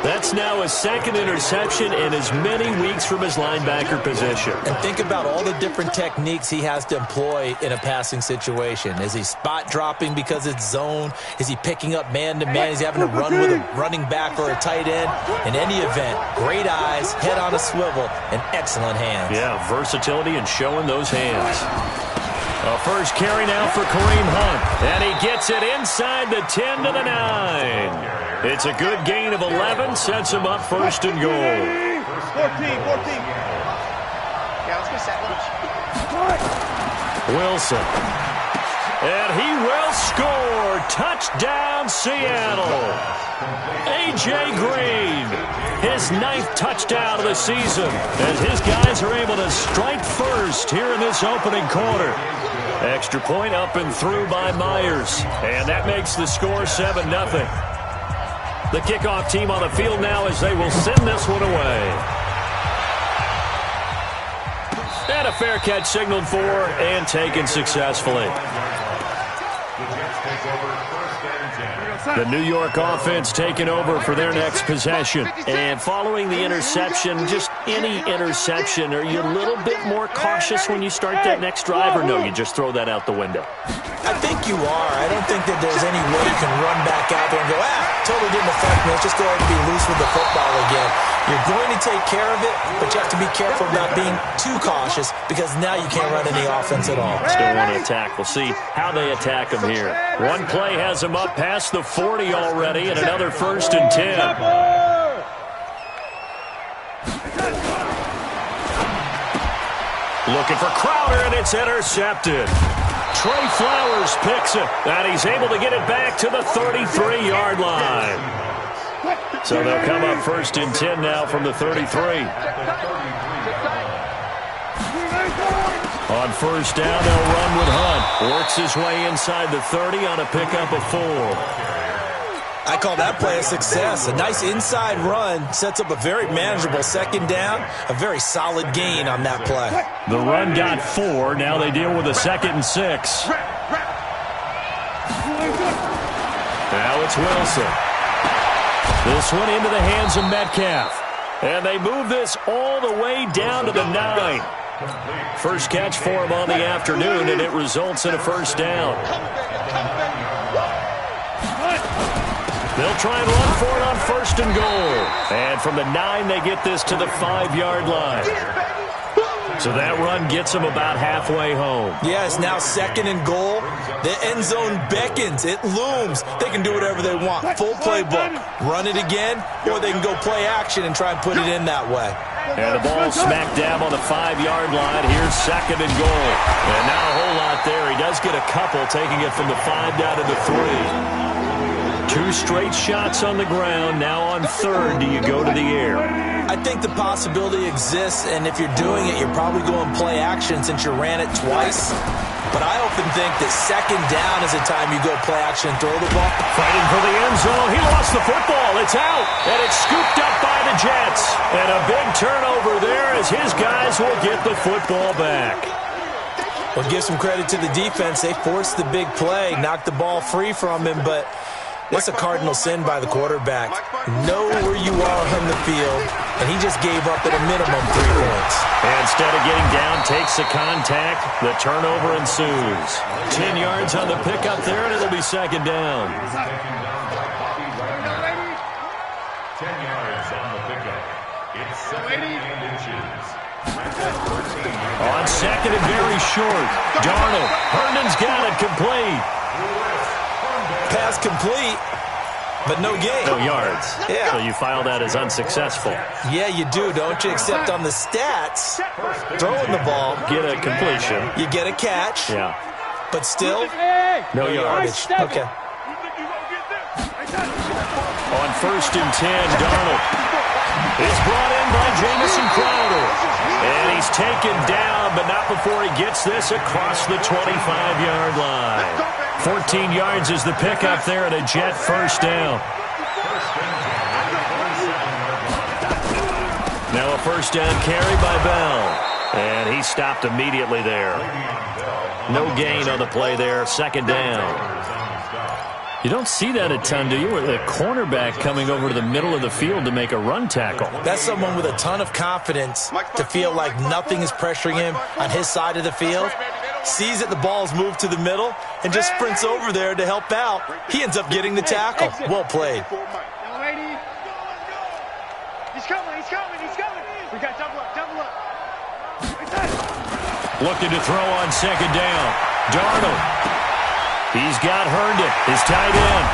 That's now his 2nd interception in as many weeks from his linebacker position. And think about all the different techniques he has to employ in a passing situation. Is he spot dropping because it's zone? Is he picking up man-to-man? Is he having to run with a running back or a tight end? In any event, great eyes, head on a swivel, and excellent hands. Yeah, versatility and showing those hands. A first carry now for Kareem Hunt. And he gets it inside the 10 to the 9. It's a good gain of 11, sets him up 1st and goal. 14. Yeah, let's go set lunch. Wilson. And he will score. Touchdown, Seattle. A.J. Green. His 9th touchdown of the season as his guys are able to strike first here in this opening quarter. Extra point up and through by Myers. And that makes the score 7-0. The kickoff team on the field now as they will send this one away. And a fair catch signaled for and taken successfully. The New York offense taking over for their next possession. And following the interception, just any interception, are you a little bit more cautious when you start that next drive, or no, you just throw that out the window? I think you are. I don't think that there's any way you can run back out there and go, totally didn't affect me. Let's just go ahead and be loose with the football again. You're going to take care of it, but you have to be careful about being too cautious because now you can't run any offense at all. Still want to attack. We'll see how they attack him here. One play has him up past the 40 already, and another 1st and 10. Looking for Crowder, and it's intercepted. Trey Flowers picks it, and he's able to get it back to the 33-yard line. So they'll come up 1st and 10 now from the 33. On 1st down, they'll run with Hunt. Works his way inside the 30 on a pickup of 4. I call that play a success. A nice inside run sets up a very manageable 2nd down. A very solid gain on that play. The run got 4. Now they deal with a 2nd and 6. Now it's Wilson. This one into the hands of Metcalf. And they move this all the way down to the 9. First catch for him on the afternoon, and it results in a 1st down. They'll try and run for it on 1st and goal. And from the 9, they get this to the 5-yard line. So that run gets them about halfway home. Yeah, it's now 2nd and goal. The end zone beckons. It looms. They can do whatever they want. Full playbook. Run it again, or they can go play action and try and put it in that way. And the ball smack dab on the 5-yard line. Here's 2nd and goal. And not a whole lot there. He does get a couple, taking it from the 5 down to the 3. 2 straight shots on the ground. Now on 3rd, do you go to the air? I think the possibility exists, and if you're doing it, you're probably going play action since you ran it twice. But I often think that 2nd down is the time you go play action and throw the ball. Fighting for the end zone. He lost the football. It's out, and it's scooped up by the Jets. And a big turnover there as his guys will get the football back. Well, give some credit to the defense. They forced the big play, knocked the ball free from him, but it's a cardinal sin by the quarterback. Know where you are on the field, and he just gave up at a minimum 3 points. And instead of getting down, takes the contact. The turnover ensues. 10 yards on the pickup there, and it'll be second down. 10 yards on the pickup. It's 7 inches. On second and very short. Darnold. Herndon's got it complete. Pass complete, but no gain. No yards. Yeah. So you file that as unsuccessful. Yeah, you do, don't you? Except on the stats, throwing the ball, Get a completion. you get a catch, Yeah. but still, No yardage. Okay. On first and 10, Darnold is brought in by Jamison Crowder. And he's taken down, but not before he gets this across the 25-yard line. 14 yards is the pickup there at a Jet first down. Now a first down carry by Bell. And he stopped immediately there. No gain on the play there, second down. You don't see that a ton, do you? With a cornerback coming over to the middle of the field to make a run tackle. That's someone with a ton of confidence to feel like nothing is pressuring him on his side of the field. Sees that the ball's moved to the middle and just sprints over there to help out. He ends up getting the tackle. Well played. He's coming. We got double up. Looking to throw on second down. Darnold. He's got Herndon, his tight end.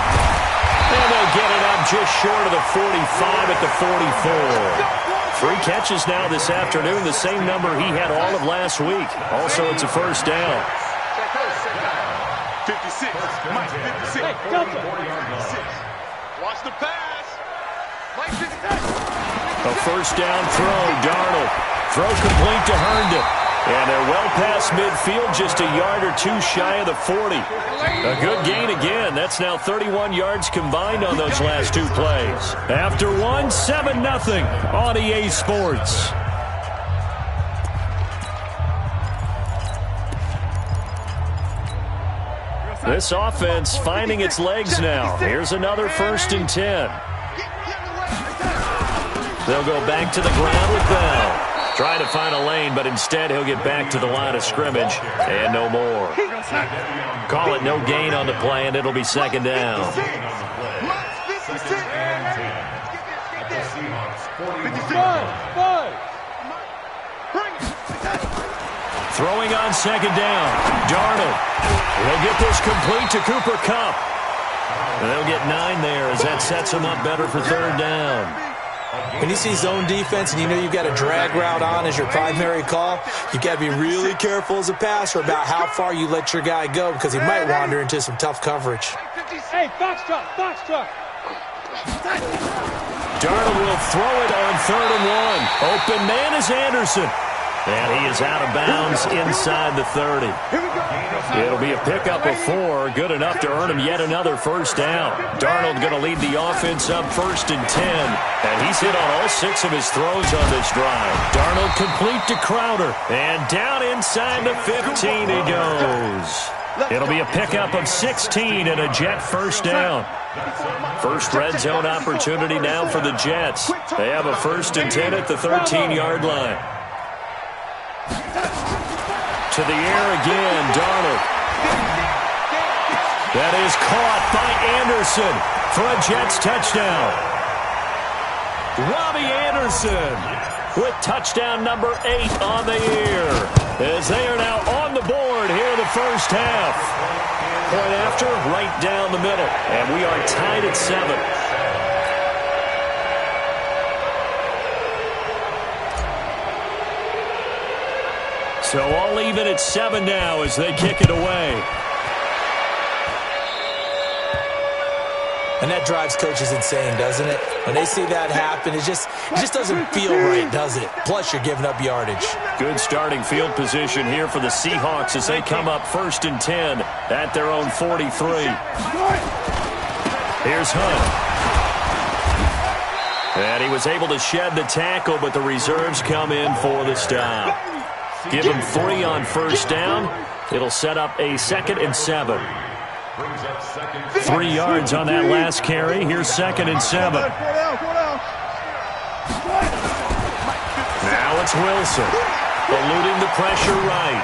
And they'll get it up just short of the 45 at the 44. 3 catches now this afternoon, the same number he had all of last week. Also, it's a first down. 56. Mike, 56. Watch the pass. Mike, 56. A first down throw, Darnold. Throw complete to Herndon. And they're well past midfield, just a yard or 2 shy of the 40. A good gain again. That's now 31 yards combined on those last 2 plays. After one, 7-0 on EA Sports. This offense finding its legs now. Here's another first and 10. They'll go back to the ground with Bell. Trying to find a lane, but instead he'll get back to the line of scrimmage, and no more. Call it no gain on the play, and it'll be second down. Throwing on second down. Darnold. They'll get this complete to Cooper Kupp. And they'll get 9 there as that sets them up better for third down. When you see zone defense and you know you've got a drag route on as your primary call, you've got to be really careful as a passer about how far you let your guy go because he might wander into some tough coverage. Hey, box truck. Darnold will throw it on 3rd and 1. Open man is Anderson. And he is out of bounds inside the 30. It'll be a pickup of 4, good enough to earn him yet another first down. Darnold going to lead the offense up first and 10. And he's hit on all 6 of his throws on this drive. Darnold complete to Crowder. And down inside the 15 he goes. It'll be a pickup of 16 and a Jet first down. First red zone opportunity now for the Jets. They have a first and 10 at the 13-yard line. To the air again, Darnold. That is caught by Anderson for a Jets touchdown. Robbie Anderson with touchdown number 8 on the year as they are now on the board here in the first half. Point after, right down the middle, and we are tied at 7. So all even at 7 now as they kick it away. And that drives coaches insane, doesn't it? When they see that happen, it just doesn't feel right, does it? Plus, you're giving up yardage. Good starting field position here for the Seahawks as they come up first and 10 at their own 43. Here's Hunt. And he was able to shed the tackle, but the reserves come in for the stop. Give him 3 on first down. It'll set up a 2nd and 7. 3 yards on that last carry. Here's 2nd and 7. Now it's Wilson. Eluding the pressure right.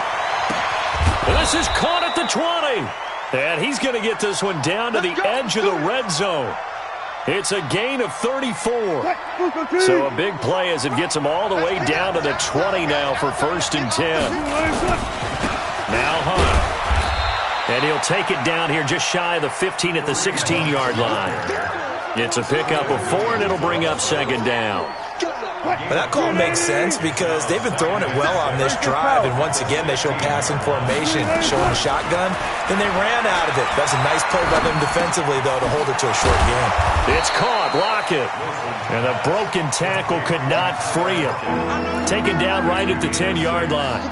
And this is caught at the 20. And he's going to get this one down to the edge of the red zone. It's a gain of 34. So a big play as it gets him all the way down to the 20 now for 1st and 10. Now Hunt. And he'll take it down here just shy of the 15 at the 16-yard line. It's a pickup of 4, and it'll bring up 2nd down. But that call makes sense because they've been throwing it well on this drive, and once again they show passing formation, showing a shotgun. Then they ran out of it. That's a nice play by them defensively, though, to hold it to a short game. It's caught. Lockett. And a broken tackle could not free him. Taken down right at the 10-yard line.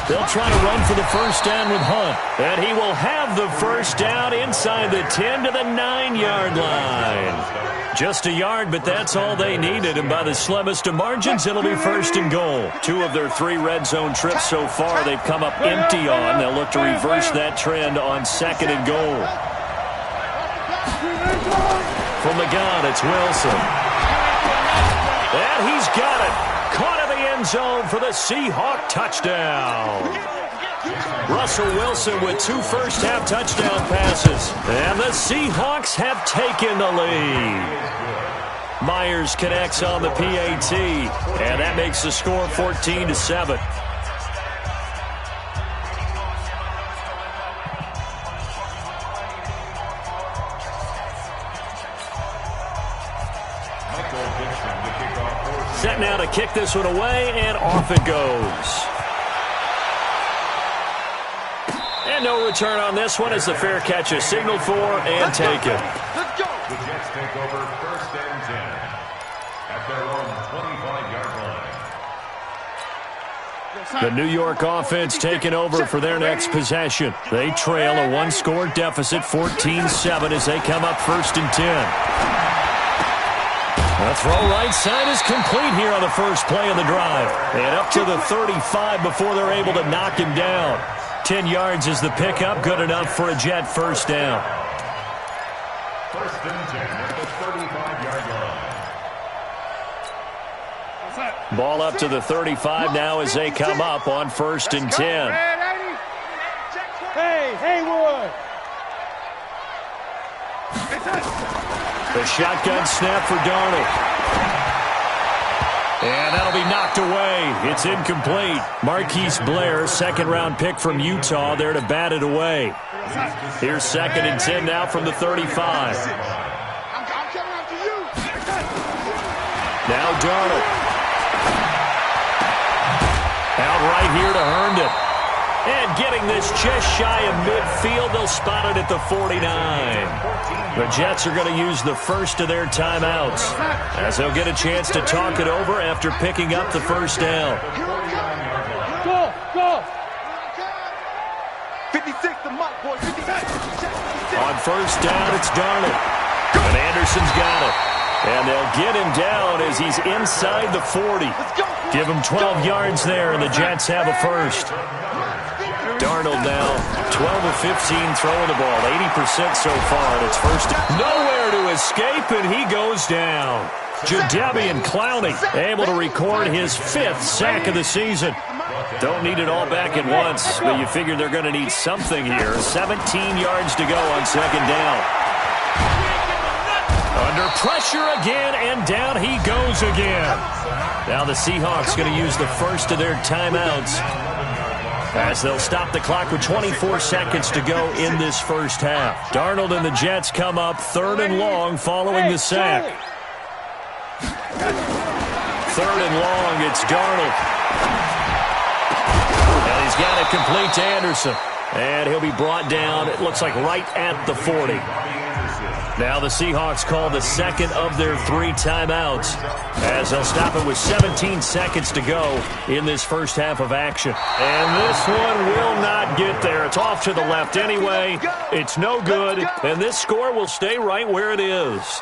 They'll try to run for the first down with Hunt. And he will have the first down inside the 10 to the 9-yard line. Just a yard, but that's all they needed. And by the slimmest of margins, it'll be 1st and goal. 2 of their 3 red zone trips so far they've come up empty on. They'll look to reverse that trend on 2nd and goal. From the gun, it's Wilson. And he's got it. Caught in the end zone for the Seahawk touchdown. Russell Wilson with 2 first-half touchdown passes. And the Seahawks have taken the lead. Myers connects on the PAT. And that makes the score 14-7. Set now to kick this one away, and off it goes. And no return on this one as the fair catch is signaled for and taken. Let's go. The Jets take over 1st and 10 at their own 25-yard line. The New York offense taking over for their next possession. They trail a 1-score deficit, 14-7, as they come up 1st and 10. The throw right side is complete here on the first play of the drive. And up to the 35 before they're able to knock him down. 10 yards is the pickup, good enough for a Jet first down. 1st and 10 at the 35-yard line. Ball up to the 35 now as they come up on 1st and 10. Hey, Haywood. The shotgun snap for Darnold. And that'll be knocked away. It's incomplete. Marquise Blair, 2nd-round pick from Utah, there to bat it away. Here's 2nd and 10 now from the 35. Now Darnold. Out right here to Herndon. And getting this just shy of midfield, they'll spot it at the 49. The Jets are going to use the first of their timeouts as they'll get a chance to talk it over after picking up the first down. Go, go. 56 the mark, boy. 56. On first down, it's Darnold. And Anderson's got it. And they'll get him down as he's inside the 40. Give him 12 yards there, and the Jets have a first. Darnold now 12 of 15 throwing the ball, 80% so far, and it's first. Nowhere to escape, and he goes down. Jadeveon Clowney able to record his 5th sack of the season. Don't need it all back at once, but you figure they're going to need something here. 17 yards to go on 2nd down. Under pressure again, and down he goes again. Now the Seahawks going to use the first of their timeouts as they'll stop the clock with 24 seconds to go in this first half. Darnold and the Jets come up 3rd and long following the sack. 3rd and long, it's Darnold. And he's got it complete to Anderson. And he'll be brought down, it looks like right at the 40. Now the Seahawks call the 2nd of their 3 timeouts as they'll stop it with 17 seconds to go in this first half of action. And this one will not get there. It's off to the left anyway. It's no good, and this score will stay right where it is.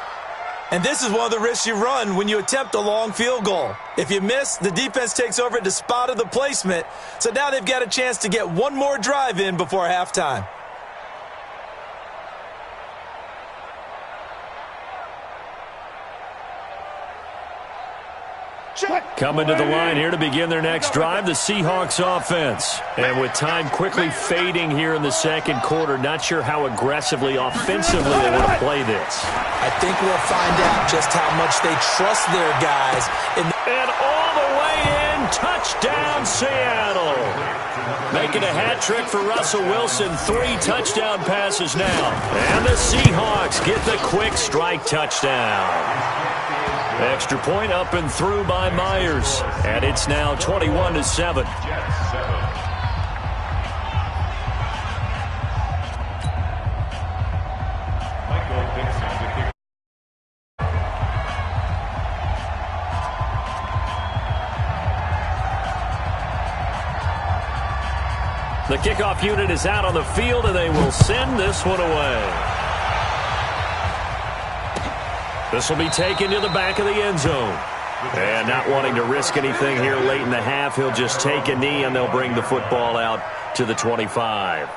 And this is one of the risks you run when you attempt a long field goal. If you miss, the defense takes over at the spot of the placement. So now they've got a chance to get one more drive in before halftime. Coming to the line here to begin their next drive, the Seahawks offense. And with time quickly fading here in the second quarter, not sure how aggressively, offensively they want to play this. I think we'll find out just how much they trust their guys. And all the way in, touchdown Seattle. Making a hat trick for Russell Wilson, 3 touchdown passes now. And the Seahawks get the quick strike touchdown. Extra point up and through by Myers. And it's now 21-7. The kickoff unit is out on the field, and they will send this one away. This will be taken to the back of the end zone. And not wanting to risk anything here late in the half, he'll just take a knee, and they'll bring the football out to the 25.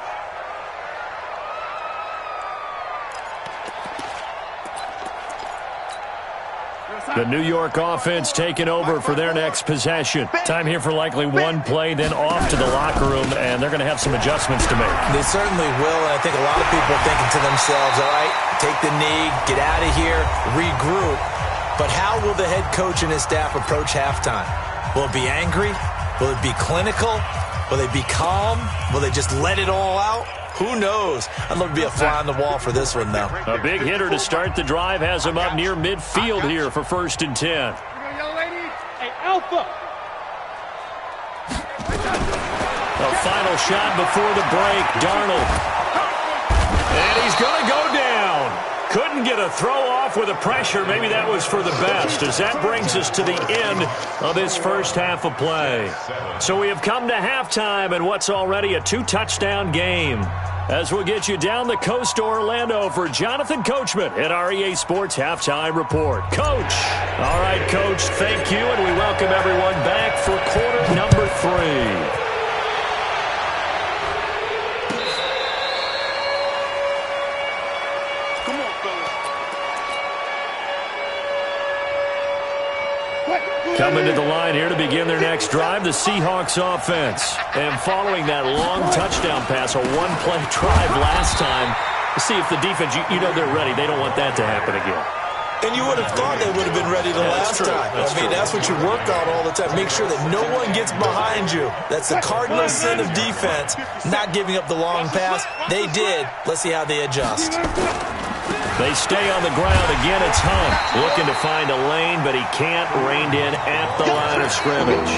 The New York offense taking over for their next possession. Time here for likely one play, then off to the locker room, and they're going to have some adjustments to make. They certainly will, and I think a lot of people are thinking to themselves, all right, take the knee, get out of here, regroup. But how will the head coach and his staff approach halftime? Will it be angry? Will it be clinical? Will they be calm? Will they just let it all out? Who knows? I'd love to be a fly on the wall for this one, though. A big hitter to start the drive has him up near midfield here for 1st and 10. Young lady, hey, Alpha. A final shot before the break, Darnold. And he's going to go down. Couldn't get a throw off with the pressure. Maybe that was for the best, as that brings us to the end of this first half of play. So we have come to halftime in what's already a 2-touchdown game. As we'll get you down the coast to Orlando for Jonathan Coachman at our EA Sports Halftime Report. Coach. All right, Coach, thank you, and we welcome everyone back for quarter number 3. Coming to the line here to begin their next drive, the Seahawks offense. And following that long touchdown pass, a one-play drive last time, to see if the defense, you know they're ready. They don't want that to happen again. And you would have thought they would have been ready the last time. That's what you work on all the time. Make sure that no one gets behind you. That's the cardinal sin of defense, not giving up the long pass. They did. Let's see how they adjust. They stay on the ground. Again, it's Hunt looking to find a lane, but he can't. Reined in at the line of scrimmage.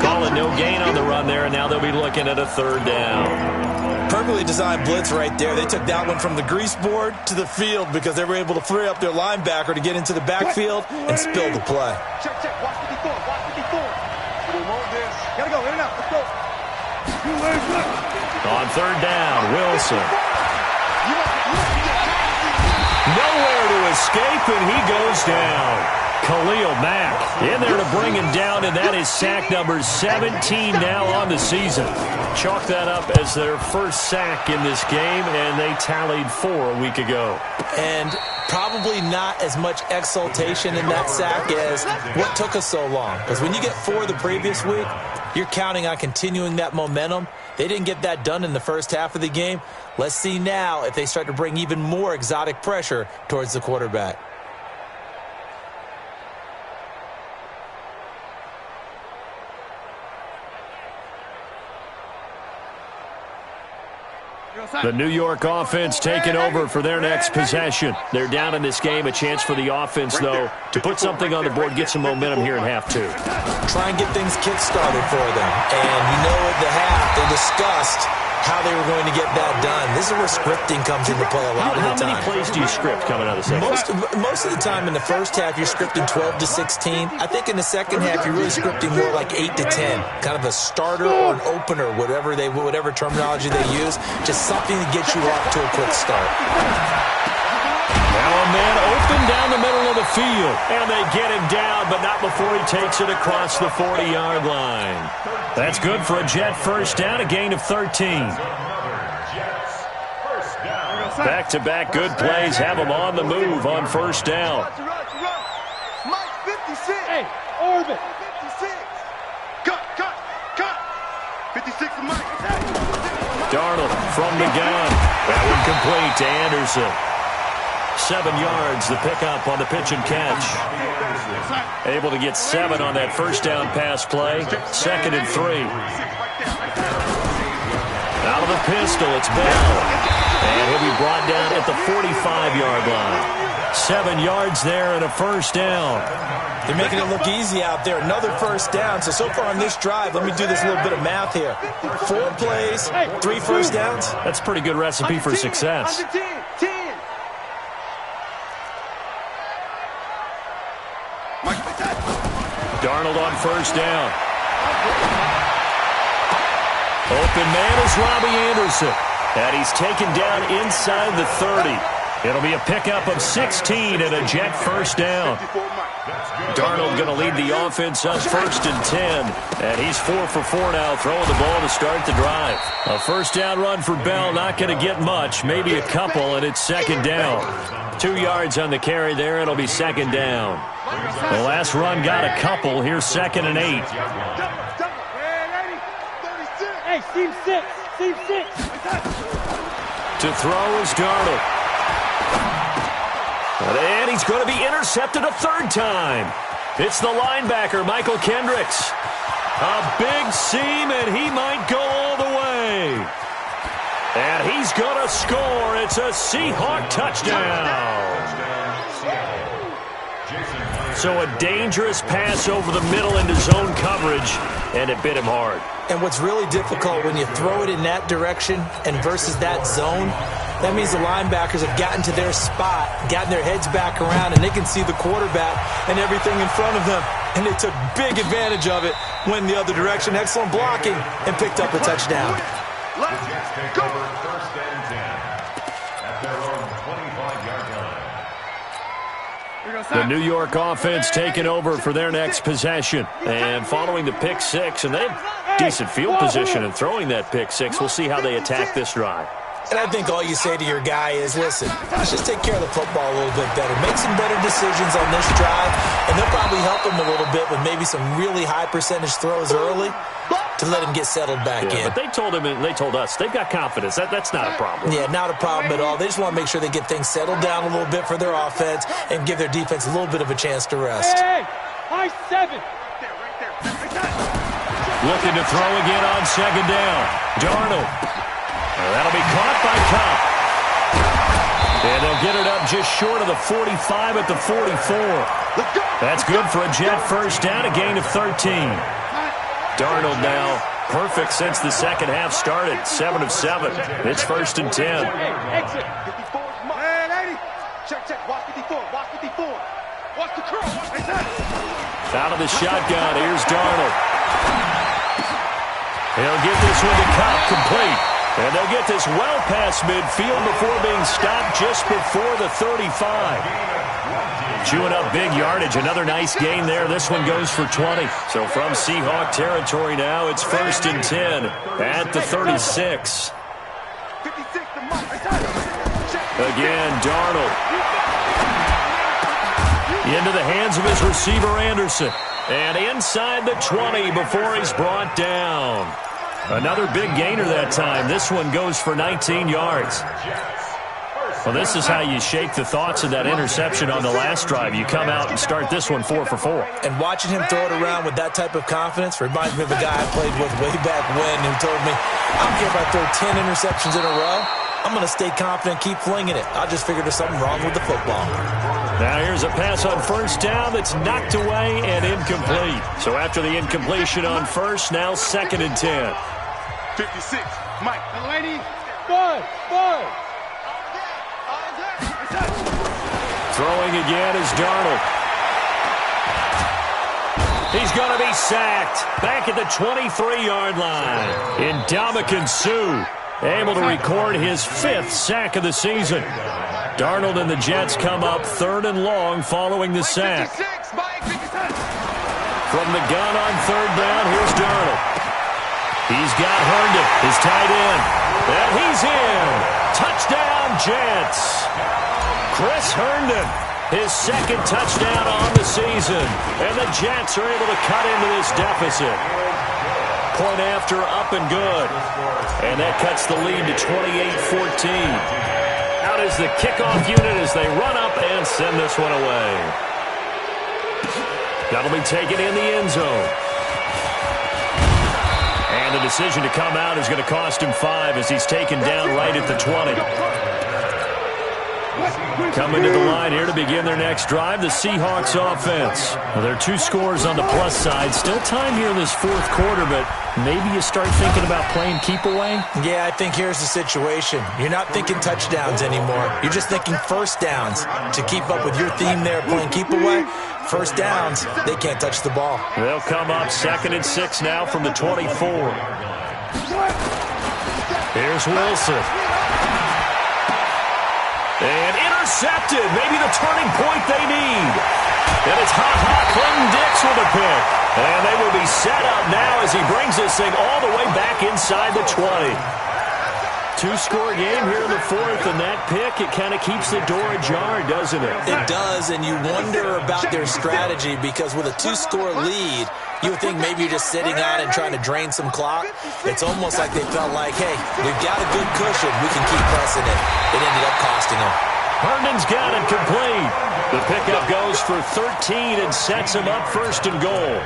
Calling no gain on the run there, and now they'll be looking at a 3rd down. Perfectly designed blitz right there. They took that one from the grease board to the field because they were able to free up their linebacker to get into the backfield and spill the play. Check. Watch 54. Watch 54. We want this. Gotta go. In and out. Let's go. On 3rd down, Wilson. Nowhere to escape, and he goes down. Khalil Mack in there to bring him down, and that is sack number 17 now on the season. Chalk that up as their first sack in this game, and they tallied 4 a week ago. And probably not as much exultation in that sack as what took us so long. Because when you get 4 the previous week, you're counting on continuing that momentum. They didn't get that done in the first half of the game. Let's see now if they start to bring even more exotic pressure towards the quarterback. The New York offense taking over for their next possession. They're down in this game. A chance for the offense, though, to put something on the board, get some momentum here in half 2. Try and get things kick-started for them. And you know at the half, they discussed how they were going to get that done. This is where scripting comes into play a lot of the time. How many plays do you script coming out of the second half? Most of the time in the first half, you're scripting 12 to 16. I think in the second half, you're really scripting more like 8 to 10. Kind of a starter or an opener, whatever terminology they use. Just something to get you off to a quick start. Now a man open down the middle of the field. And they get him down, but not before he takes it across the 40-yard line. That's good for a Jet first down, a gain of 13. Back-to-back good plays have them on the move on first down. Mike, 56. Hey, Orbit. 56. Cut. 56 to Mike. Darnold from the gun. That one complete to Anderson. 7 yards, the pickup on the pitch and catch. Able to get 7 on that first down pass play. 2nd and 3. Out of the pistol, it's Bell. And he'll be brought down at the 45-yard line. 7 yards there and a first down. They're making it look easy out there. Another first down. So far on this drive, let me do this little bit of math here. 4 plays, 3 first downs. That's a pretty good recipe for success. 10. Darnold on first down. Open man is Robbie Anderson. And he's taken down inside the 30. It'll be a pickup of 16 and a Jet first down. Darnold going to lead the offense up 1st and 10. And he's 4 for 4 now, throwing the ball to start the drive. A first down run for Bell, not going to get much, maybe a couple, and it's 2nd down. 2 yards on the carry there, it'll be 2nd down. The last run got a couple, here's 2nd and 8. Hey, seam 6. To throw is Darnold. And he's going to be intercepted a 3rd time. It's the linebacker, Michael Kendricks. A big seam, and he might go all the way. And he's going to score. It's a Seahawk touchdown. So a dangerous pass over the middle into zone coverage, and it bit him hard. And what's really difficult when you throw it in that direction and versus that zone, that means the linebackers have gotten to their spot, gotten their heads back around, and they can see the quarterback and everything in front of them. And they took big advantage of it, went the other direction, excellent blocking, and picked up a touchdown. Let's take over 1st and 10 at their own 25-yard line. The New York offense taking over for their next possession. And following the pick 6, and they have decent field position in throwing that pick 6. We'll see how they attack this drive. And I think all you say to your guy is, listen, let's just take care of the football a little bit better. Make some better decisions on this drive, and they'll probably help him a little bit with maybe some really high percentage throws early to let him get settled back in. But they told him and they told us they've got confidence. That's not a problem. Yeah, not a problem at all. They just want to make sure they get things settled down a little bit for their offense and give their defense a little bit of a chance to rest. Hey, high 7. Looking to throw again on 2nd down. Darnold. That'll be caught by Cobb. And they'll get it up just short of the 45 at the 44. That's good for a Jet first down, a gain of 13. Darnold now perfect since the second half started. 7 of 7. It's 1st and 10. Exit. Check. Watch 54. Watch the curl. Out of the shotgun, here's Darnold. He'll get this one to Cobb, complete. And they'll get this well past midfield before being stopped just before the 35. Chewing up big yardage. Another nice gain there. This one goes for 20. So from Seahawk territory now, it's 1st and 10 at the 36. Again, Darnold. Into the hands of his receiver, Anderson. And inside the 20 before he's brought down. Another big gainer that time. This one goes for 19 yards. Well, this is how you shake the thoughts of that interception on the last drive. You come out and start this one 4 for 4. And watching him throw it around with that type of confidence reminds me of a guy I played with way back when who told me, I don't care if I throw 10 interceptions in a row. I'm going to stay confident, keep flinging it. I just figured there's something wrong with the football. Now here's a pass on first down that's knocked away and incomplete. So after the incompletion on first, now 2nd and 10. 56. Mike. Lady. Good. Throwing again is Darnold. He's going to be sacked back at the 23-yard line. Ndamukong Suh able to record his 5th sack of the season. Darnold and the Jets come up 3rd and long following the sack. From the gun on 3rd down, here's Darnold. He's got Herndon, his tight end. And he's in. Touchdown, Jets. Chris Herndon, his 2nd touchdown on the season. And the Jets are able to cut into this deficit. Point after, up and good. And that cuts the lead to 28-14. Out is the kickoff unit as they run up and send this one away. That'll be taken in the end zone. And the decision to come out is going to cost him 5 as he's taken down right at the 20. Coming to the line here to begin their next drive, the Seahawks offense. Well, there are 2 scores on the plus side. Still time here in this 4th quarter, but maybe you start thinking about playing keep away? Yeah, I think here's the situation. You're not thinking touchdowns anymore. You're just thinking first downs. To keep up with your theme there, playing keep away, first downs, they can't touch the ball. They'll come up 2nd and 6 now from the 24. Here's Wilson. And intercepted. Maybe the turning point they need. And it's Clinton Dix with a pick. And they will be set up now as he brings this thing all the way back inside the 20. 2-score game here in the 4th, and that pick, it kind of keeps the door ajar, doesn't it? It does, and you wonder about their strategy because with a 2-score lead, you would think maybe you're just sitting out and trying to drain some clock. It's almost like they felt like, hey, we've got a good cushion. We can keep pressing it. It ended up costing them. Herndon's got it complete. The pickup goes for 13 and sets him up 1st and goal.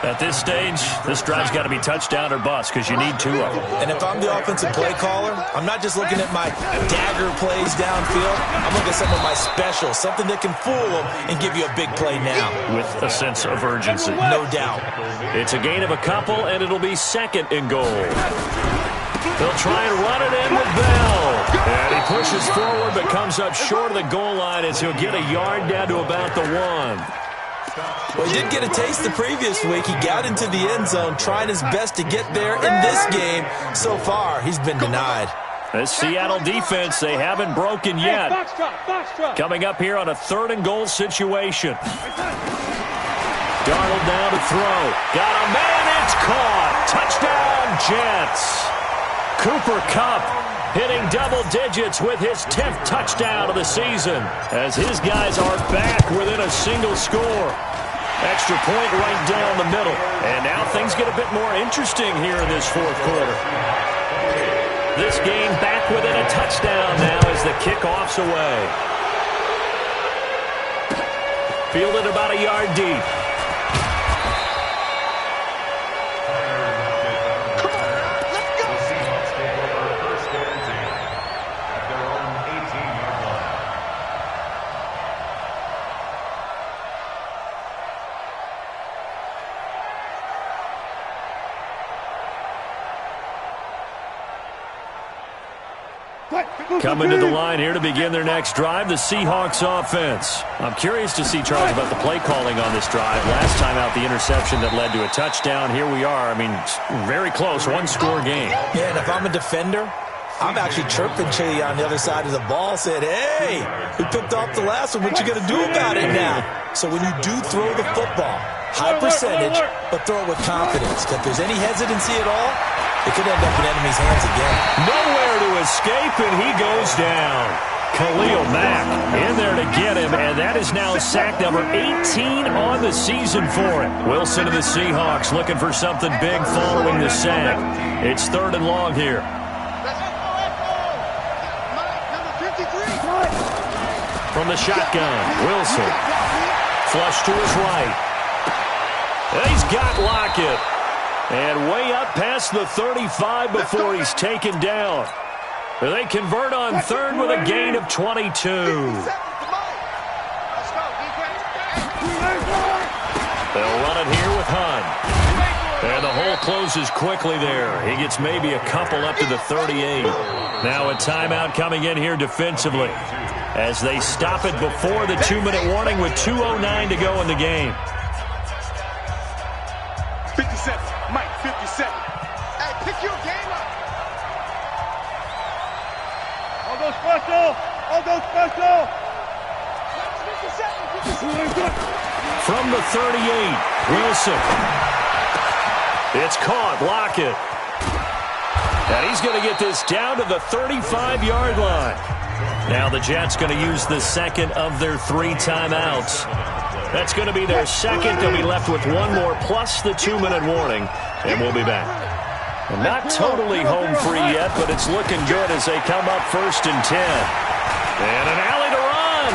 At this stage, this drive's got to be touchdown or bust because you need 2 of them. And if I'm the offensive play caller, I'm not just looking at my dagger plays downfield. I'm looking at some of my specials, something that can fool them and give you a big play now. With a sense of urgency. No doubt. It's a gain of a couple, and it'll be 2nd and goal. They'll try and run it in with Bell. And he pushes forward but comes up short of the goal line as he'll get a yard down to about the 1. Well, he did get a taste the previous week. He got into the end zone, trying his best to get there in this game. So far, he's been denied. This Seattle defense, they haven't broken yet. Coming up here on a 3rd and goal situation. Darnold down to throw. Got a man, it's caught. Touchdown, Jets. Cooper Kupp hitting double digits with his 10th touchdown of the season as his guys are back within a single score. Extra point right down the middle. And now things get a bit more interesting here in this 4th quarter. This game back within a touchdown now as the kickoff's away. Fielded about a yard deep. Coming to the line here to begin their next drive, the Seahawks offense. I'm curious to see, Charles, about the play calling on this drive. Last time out, the interception that led to a touchdown. Here we are. I mean, very close, 1-score game. Yeah, and if I'm a defender, I'm actually chirping Chili on the other side of the ball, said, hey, we picked off the last one. What you going to do about it now? So when you do throw the football, high percentage, but throw it with confidence. If there's any hesitancy at all, it could end up in enemy's hands again. Nowhere to escape, and he goes down. Khalil Mack in there to get him, and that is now sack number 18 on the season for it. Wilson of the Seahawks looking for something big following the sack. It's 3rd and long here. From the shotgun, Wilson. Flush to his right. And he's got Lockett. And way up past the 35 before he's taken down. They convert on 3rd with a gain of 22. They'll run it here with Hunt. And the hole closes quickly there. He gets maybe a couple up to the 38. Now a timeout coming in here defensively as they stop it before the 2-minute warning with 2:09 to go in the game. 57, Mike, 57. Hey, pick your game up. I'll go special. All go special. From the 38, Wilson. It's caught. Lockett. And he's going to get this down to the 35-yard line. Now the Jets going to use the second of their 3 timeouts. That's going to be their second. They'll be left with one more plus the 2-minute warning, and we'll be back. And not totally home free yet, but it's looking good as they come up 1st and 10. And an alley to run.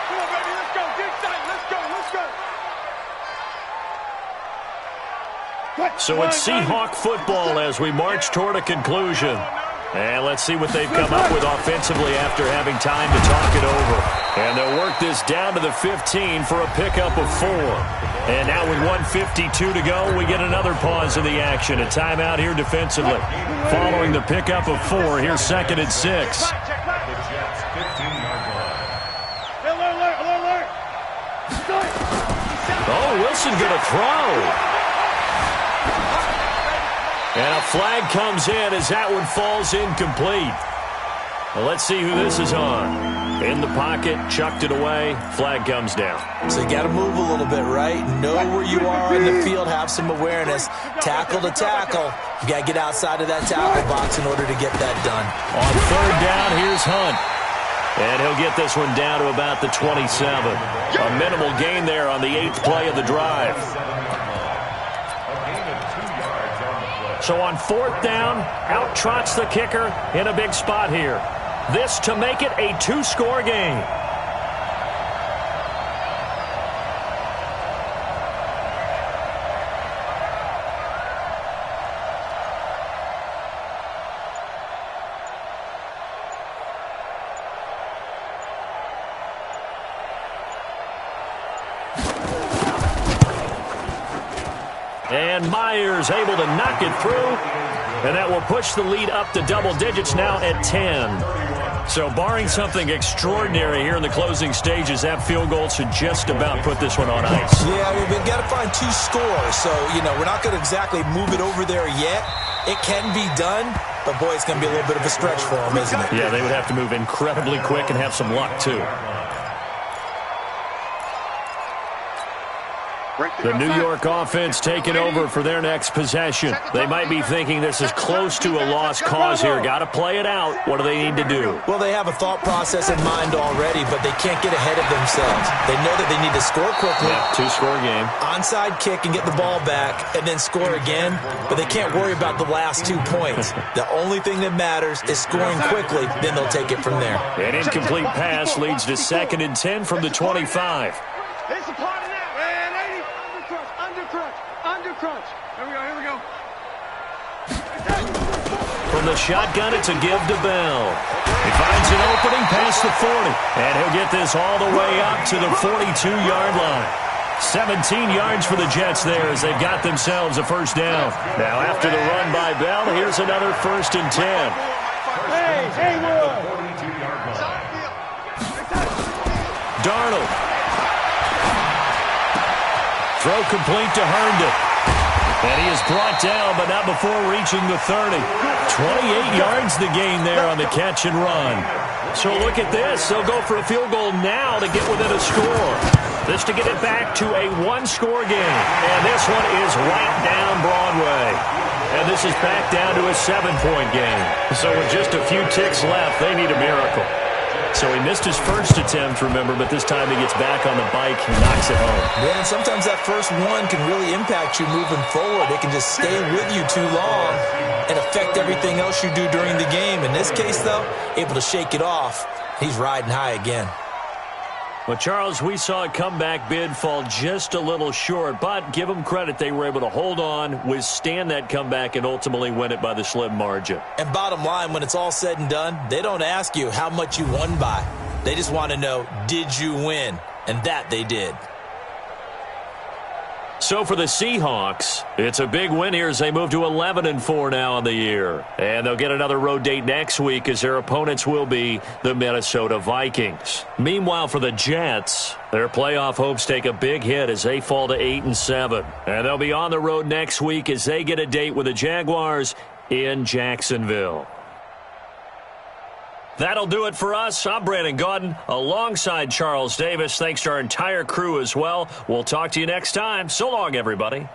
Come on, baby, let's go. Get excited. Let's go. So it's Seahawk football as we march toward a conclusion. And let's see what they've come up with offensively after having time to talk it over. And they'll work this down to the 15 for a pickup of 4. And now with 1:52 to go, we get another pause in the action. A timeout here defensively. Following the pickup of 4, here's 2nd and 6. The Jets' 15-yard line. Alert. Oh, Wilson going to throw. And a flag comes in as that one falls incomplete. Well, let's see who this is on. In the pocket, chucked it away, flag comes down. So you got to move a little bit, right? Know where you are in the field, have some awareness. Tackle to tackle. You got to get outside of that tackle box in order to get that done. On 3rd down, here's Hunt. And he'll get this one down to about the 27. A minimal gain there on the 8th play of the drive. So on 4th down, out trots the kicker in a big spot here. This to make it a 2-score game. And Myers able to knock it through. And that will push the lead up to double digits now at 10. So barring something extraordinary here in the closing stages, that field goal should just about put this one on ice. Yeah, we've got to find 2 scores. So, we're not going to exactly move it over there yet. It can be done, but, boy, it's going to be a little bit of a stretch for them, isn't it? Yeah, they would have to move incredibly quick and have some luck, too. The New York offense taking over for their next possession. They might be thinking this is close to a lost cause here. Got to play it out. What do they need to do? Well, they have a thought process in mind already, but they can't get ahead of themselves. They know that they need to score quickly. Yep, 2-score game. Onside kick and get the ball back and then score again, but they can't worry about the last 2 points. The only thing that matters is scoring quickly, then they'll take it from there. An incomplete pass leads to 2nd and 10 from the 25. It's a party now. Man, 80. Undercrunch. Here we go. From the shotgun, it's a give to Bell. He finds an opening past the 40, and he'll get this all the way up to the 42-yard line. 17 yards for the Jets there as they've got themselves a 1st down. Now after the run by Bell, here's another 1st and 10. Hey, Will. Darnold. Throw complete to Herndon. And he is brought down, but not before reaching the 30. 28 yards the gain there on the catch and run. So look at this. They'll go for a field goal now to get within a score. This to get it back to a 1-score game. And this one is right down Broadway. And this is back down to a 7-point game. So with just a few ticks left, they need a miracle. So he missed his first attempt, remember, but this time he gets back on the bike and knocks it home. Yeah, and sometimes that first one can really impact you moving forward. It can just stay with you too long and affect everything else you do during the game. In this case, though, able to shake it off. He's riding high again. Well, Charles, we saw a comeback bid fall just a little short, but give them credit. They were able to hold on, withstand that comeback, and ultimately win it by the slim margin. And bottom line, when it's all said and done, they don't ask you how much you won by. They just want to know, did you win? And that they did. So for the Seahawks, it's a big win here as they move to 11-4 now on the year. And they'll get another road date next week as their opponents will be the Minnesota Vikings. Meanwhile, for the Jets, their playoff hopes take a big hit as they fall to 8-7. And they'll be on the road next week as they get a date with the Jaguars in Jacksonville. That'll do it for us. I'm Brandon Gaudin alongside Charles Davis. Thanks to our entire crew as well. We'll talk to you next time. So long, everybody.